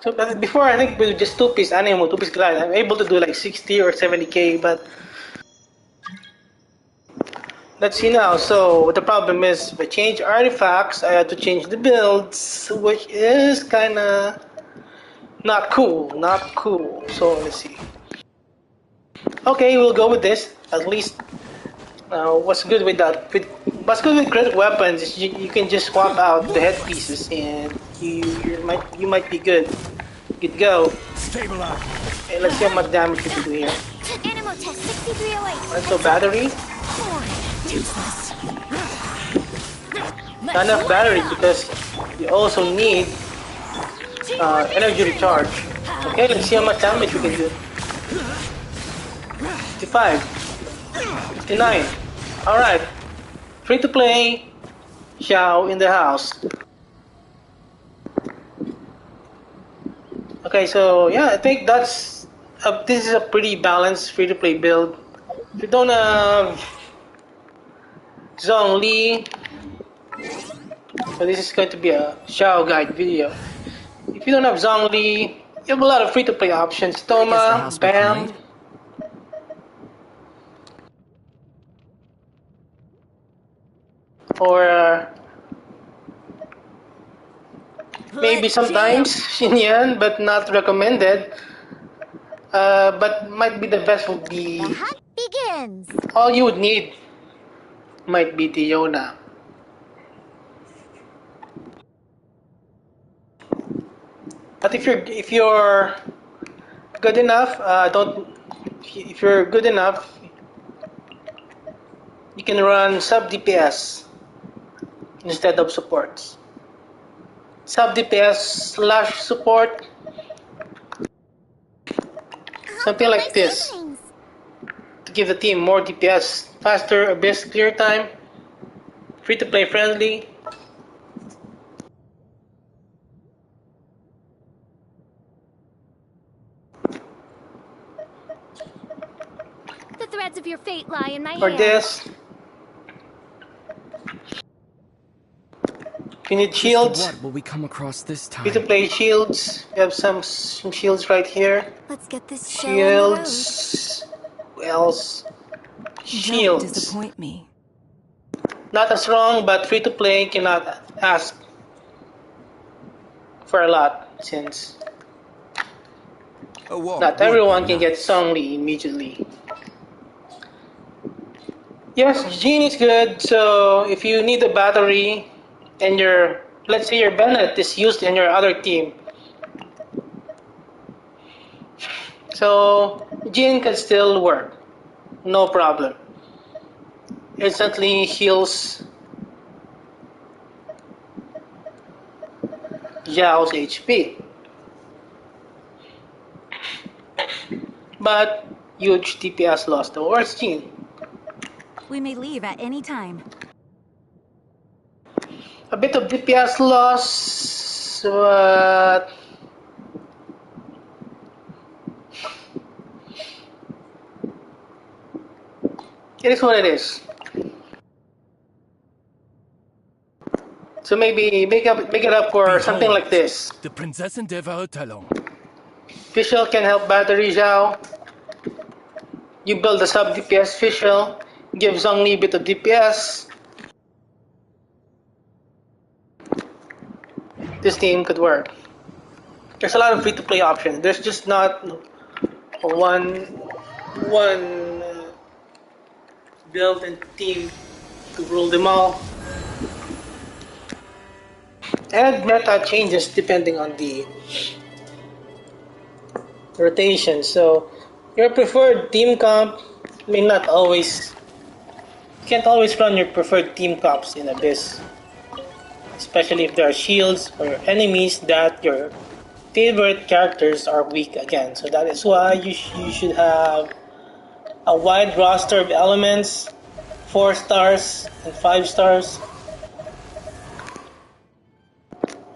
So but before, I think with just 2-piece Anemo, 2-piece Glide, I'm able to do like 60 or 70k, but let's see now. So the problem is, if I change artifacts, I have to change the builds, which is kinda Not cool, not cool. So let's see. Okay, we'll go with this. At least, what's good with that? What's good with crit weapons is you can just swap out the headpieces and you might be good. Good go. Stabilize. Okay, let's see how much damage we can do here. Animal test 6308. Alright, so battery. Useless. Not enough battery because you also need energy recharge. Okay, let's see how much damage we can do. 55. 59. Alright. Free to play. Xiao in the house. Okay, so yeah, I think this is a pretty balanced free to play build. If you don't have Zhongli, so this is going to be a Xiao guide video. If you don't have Zhongli, you have a lot of free to play options. Toma, Bam, or maybe sometimes Xinyan, but not recommended. But might be the best would be The hunt begins. all you would need might be Diona. But if you're good enough, if you're good enough, you can run sub DPS instead of supports. Sub DPS / support, something like this, to give the team more DPS, faster abyss clear time, free to play friendly. The threads of your fate lie in my Or hand. this. If you need shields, What will we come across this free to time? play shields. We have some shields right here. Let's get this show on the road. Shields. Who else? Don't Shields. disappoint me. Not as strong, but free to play cannot ask for a lot since not everyone can get Songli immediately. Yes, Jean is good. So if you need a battery and let's say your Bennett is used in your other team, so Jean can still work, no problem. Instantly heals Zhao's HP, but huge DPS loss though. Where's Jean? We may leave at any time. A bit of DPS loss, but it is what it is. So maybe make it up for something like this. The Prinzessin der Verurteilung. Fischl can help battery Zhao. You build a sub DPS Fischl, give Zhongli a bit of DPS. This team could work. There's a lot of free to play options. There's just not one build and team to rule them all. And meta changes depending on the rotation. So your preferred team comp may not always, you can't always run your preferred team comps in Abyss, especially if there are shields or enemies that your favorite characters are weak against. So that is why you should have a wide roster of elements, 4 stars and 5 stars,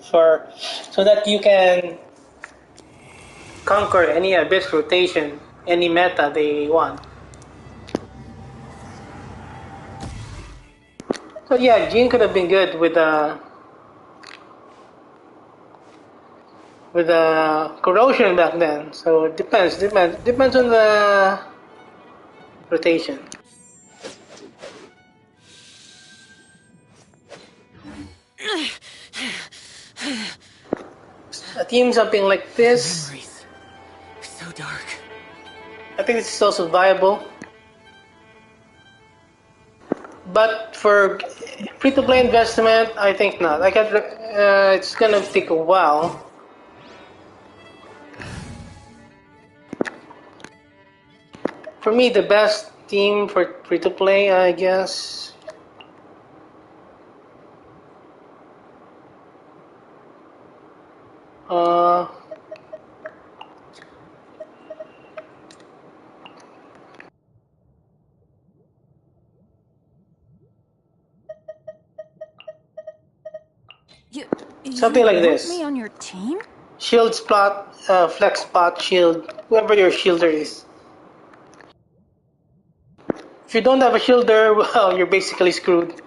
so that you can conquer any Abyss rotation, any meta they want. So yeah, Jean could have been good with corrosion back then. So it depends on the rotation. a team something like this. Memories. So dark. I think this is also viable. But for free-to-play investment, I think not. It's gonna take a while. For me, the best team for free-to-play, I guess. Uh, You Something like want this. me on your team? Shield spot, flex spot, shield, whoever your shielder is. If you don't have a shielder, well, you're basically screwed.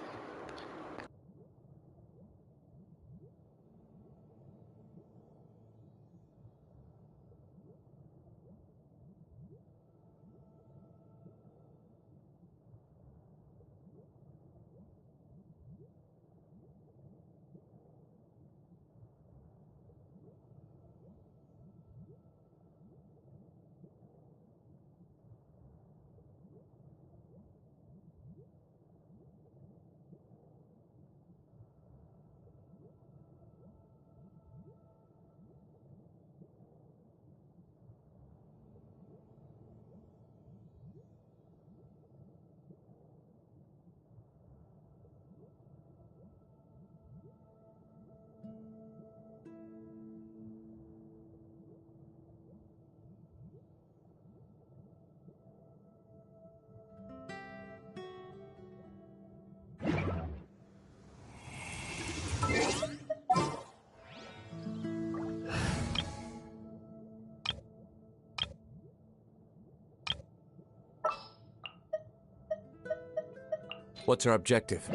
What's our objective?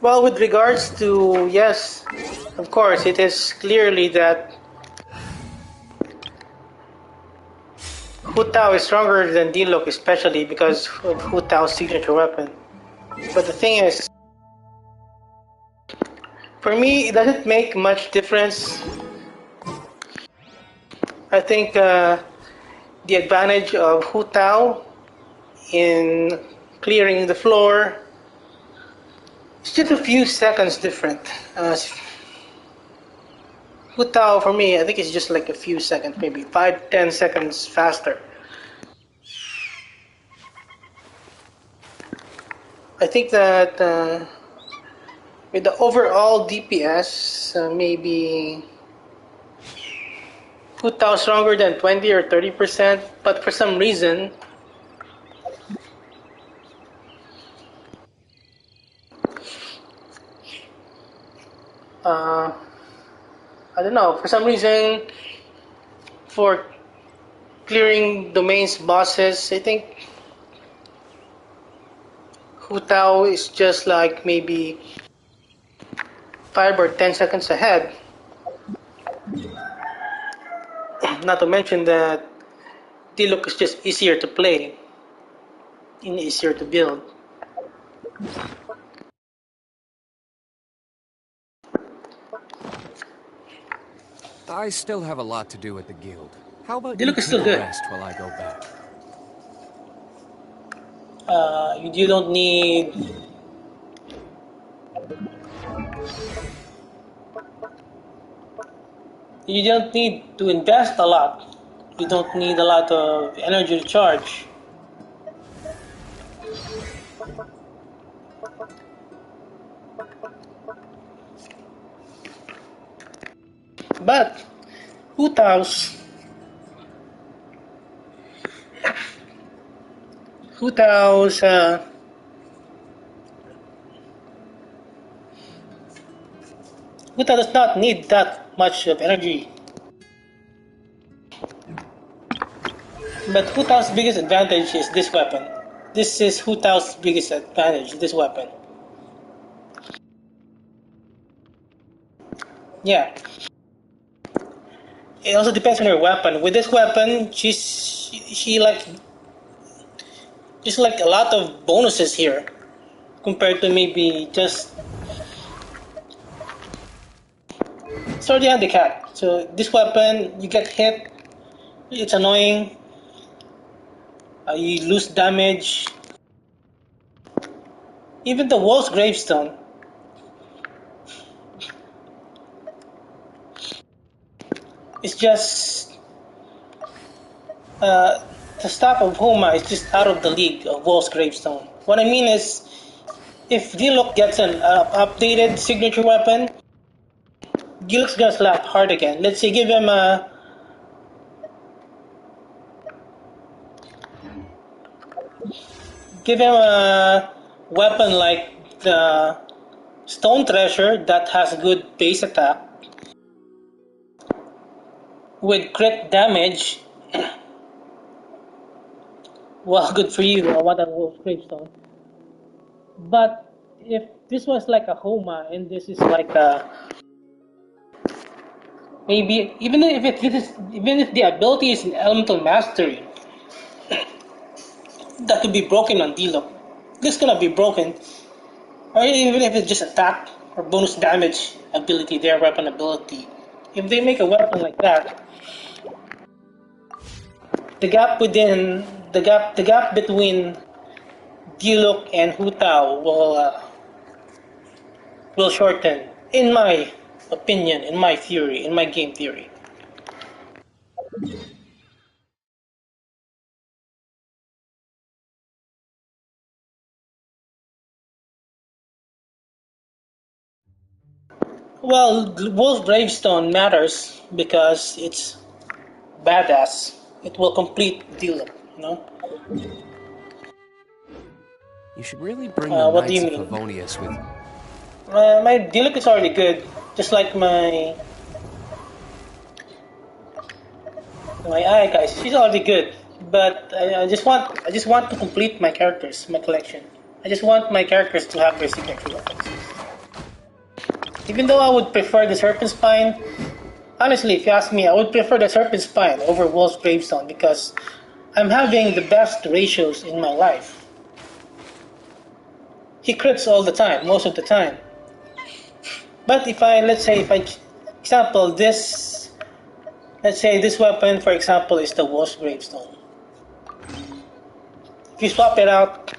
Well, with regards to, yes, of course, it is clearly that Hu Tao is stronger than Diluc, especially because of Hu Tao's signature weapon. But the thing is, for me, it doesn't make much difference. I think the advantage of Hu Tao in clearing the floor is just a few seconds different. Hu Tao, for me, I think it's just like a few seconds, maybe 5-10 seconds faster. I think that with the overall DPS, maybe Hu Tao stronger than 20 or 30%, but for some reason, uh, I don't know, for some reason, for clearing domains bosses, I think Hu Tao is just like maybe 5 or 10 seconds ahead. Not to mention that Diluc is just easier to play and easier to build. I still have a lot to do at the guild. How about you Diluc is take still a good. rest while I go back? You don't need to invest a lot. You don't need a lot of energy to charge. But Hu Tao's Hu Tao's Hu Tao does not need that much of energy. But Hu Tao's biggest advantage is this weapon. This is Hu Tao's biggest advantage, this weapon. Yeah. It also depends on her weapon. With this weapon, she like Just like a lot of bonuses here compared to maybe just sword handicap. So this weapon, you get hit, it's annoying. You lose damage. Even the Wolf's Gravestone. It's just the staff of Homa is just out of the league of Wolf's Gravestone. What I mean is, if Diluc gets an updated signature weapon, Diluc's gonna slap hard again. Let's say give him a weapon like the Stone Treasure that has good base attack with crit damage. Well, good for you. I want a Wolf's Gravestone. But if this was like a Homa and this is like a maybe even if the ability is an elemental mastery, that could be broken on Diluc. This gonna be broken, or even if it's just attack or bonus damage ability, their weapon ability. If they make a weapon like that, the gap between Diluc and Hu Tao will shorten, in my opinion, in my theory, in my game theory. Well, Wolf Gravestone matters because it's badass. It will complete Diluc, you know? You should really bring the What do you Knights of mean? Favonius with... My Diluc is already good, just like my eye guys. She's already good, but I just want to complete my characters, my collection. I just want my characters to have their signature weapons. Even though I would prefer the Serpent Spine, honestly, if you ask me, I would prefer the Serpent Spine over Wolf's Gravestone because I'm having the best ratios in my life. He crits all the time, most of the time. But let's say this weapon, for example, is the Wolf's Gravestone. If you swap it out,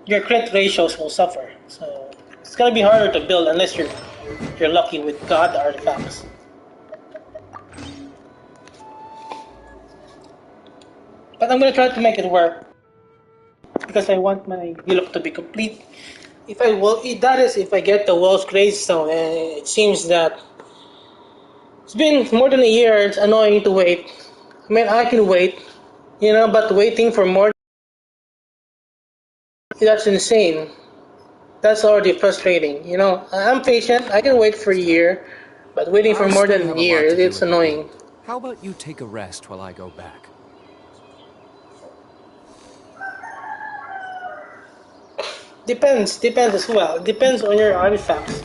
your crit ratios will suffer. So it's gonna be harder to build unless you're lucky with God artifacts. But I'm gonna try to make it work because I want my Diluc to be complete. That is if I get the Wolf's Gravestone, and it seems that it's been more than a year. It's annoying to wait. I mean, I can wait, but waiting for more, that's insane. That's already frustrating. I'm patient. I can wait for a year, but waiting for I more still than have a a year, lot to do it's with the annoying. guild. How about you take a rest while I go back? Depends as well. Depends on your artifacts.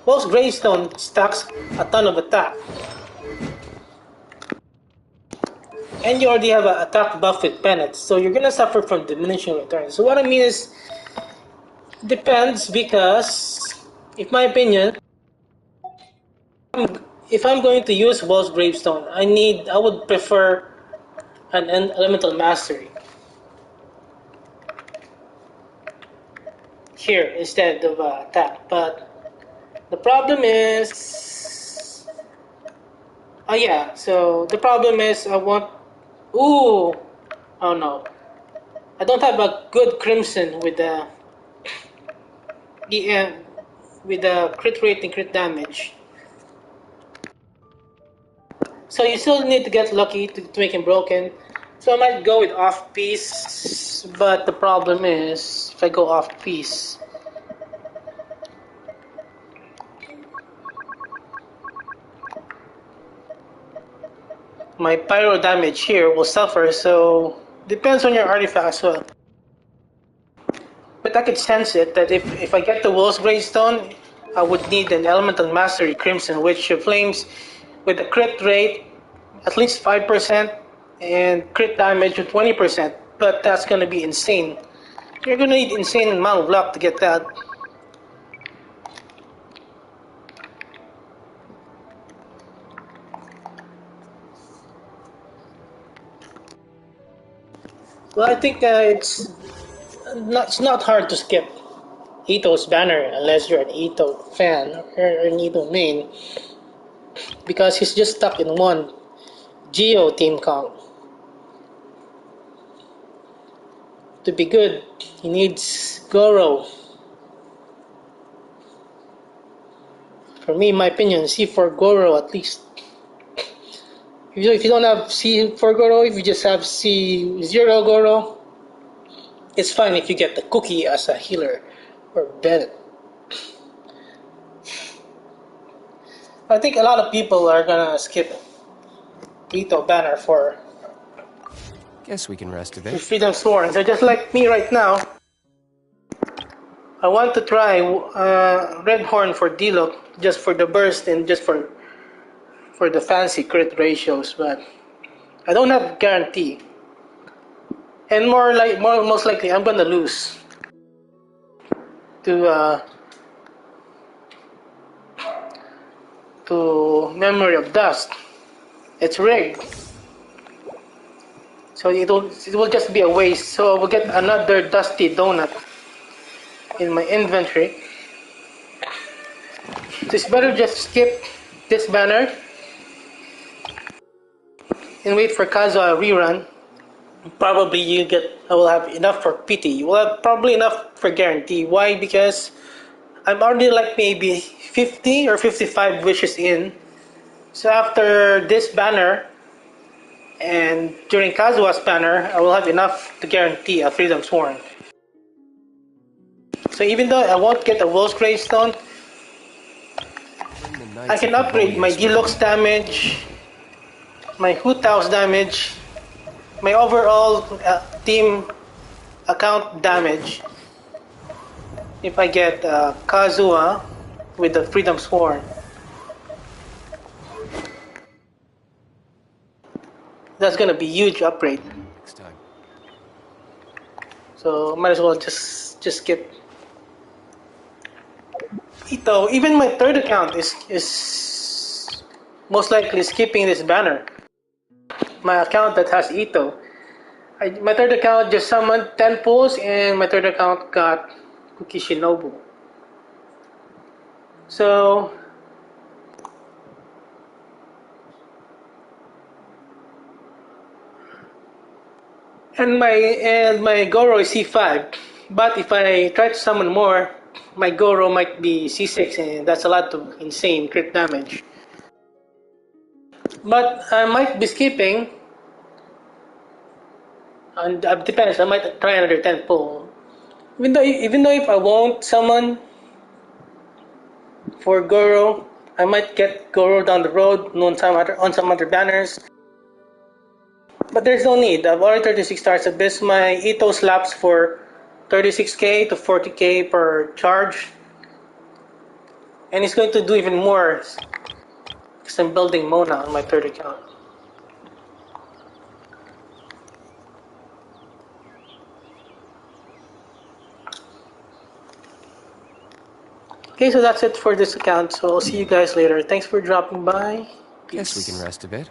Most Gravestone stacks a ton of attack. And you already have an attack buff with Penance, so you're gonna suffer from diminishing returns. So what I mean is, depends because, in my opinion, if I'm going to use Wolf's Gravestone, I would prefer an Elemental Mastery here instead of attack. But the problem is, oh yeah, so the problem is ooh, oh no, I don't have a good Crimson with the EM, with the crit rate and crit damage. So you still need to get lucky to make him broken. So I might go with off piece, but the problem is if I go off piece, my pyro damage here will suffer. So depends on your artifact as well. But I could sense it that if I get the Wolf's Gravestone, I would need an Elemental Mastery Crimson, which flames with a crit rate at least 5%, and crit damage with 20%, but that's gonna be insane. You're gonna need insane amount of luck to get that. Well, I think it's not hard to skip Ito's banner unless you're an Ito fan or an Ito main, because he's just stuck in one Geo team comp. To be good, he needs Goro. For me, in my opinion, C4 Goro at least. If you don't have C4 Goro, if you just have C0 Goro, it's fine if you get the cookie as a healer or Bennett. I think a lot of people are gonna skip Ito banner for Guess we can rest a bit. Freedom Sworn. So just like me right now, I want to try Red Horn for Diluc just for the burst and just for the fancy crit ratios, but I don't have guarantee. And most likely I'm gonna lose to Memory of Dust. It's rigged, so it will just be a waste. So I will get another dusty donut in my inventory. So it's better just skip this banner and wait for Kazuha rerun. Probably I will have enough for pity. You will have probably enough for guarantee. Why? Because I'm already like maybe 50 or 55 wishes in. So after this banner and during Kazuha's banner, I will have enough to guarantee a Freedom Sworn. So even though I won't get a Will's Gravestone, I can upgrade my Diluc's damage, my Hu Tao's damage, my overall team account damage if I get Kazuha with the Freedom Sworn. That's gonna be huge upgrade. Next time. So might as well just skip Ito. Even my third account is most likely skipping this banner. My account that has Ito. My third account just summoned 10 pulls, and my third account got Kuki Shinobu. So and my Goro is C5. But if I try to summon more, my Goro might be C6, and that's a lot of insane crit damage. But I might be skipping, and it depends. I might try another 10 pull. Even though if I won't summon for Goro, I might get Goro down the road on some other banners. But there's no need. I've already 36 stars Abyss. My Ito slaps for 36k to 40k per charge. And it's going to do even more because I'm building Mona on my third account. Okay, so that's it for this account. So I'll see you guys later. Thanks for dropping by. Peace. Guess we can rest a bit.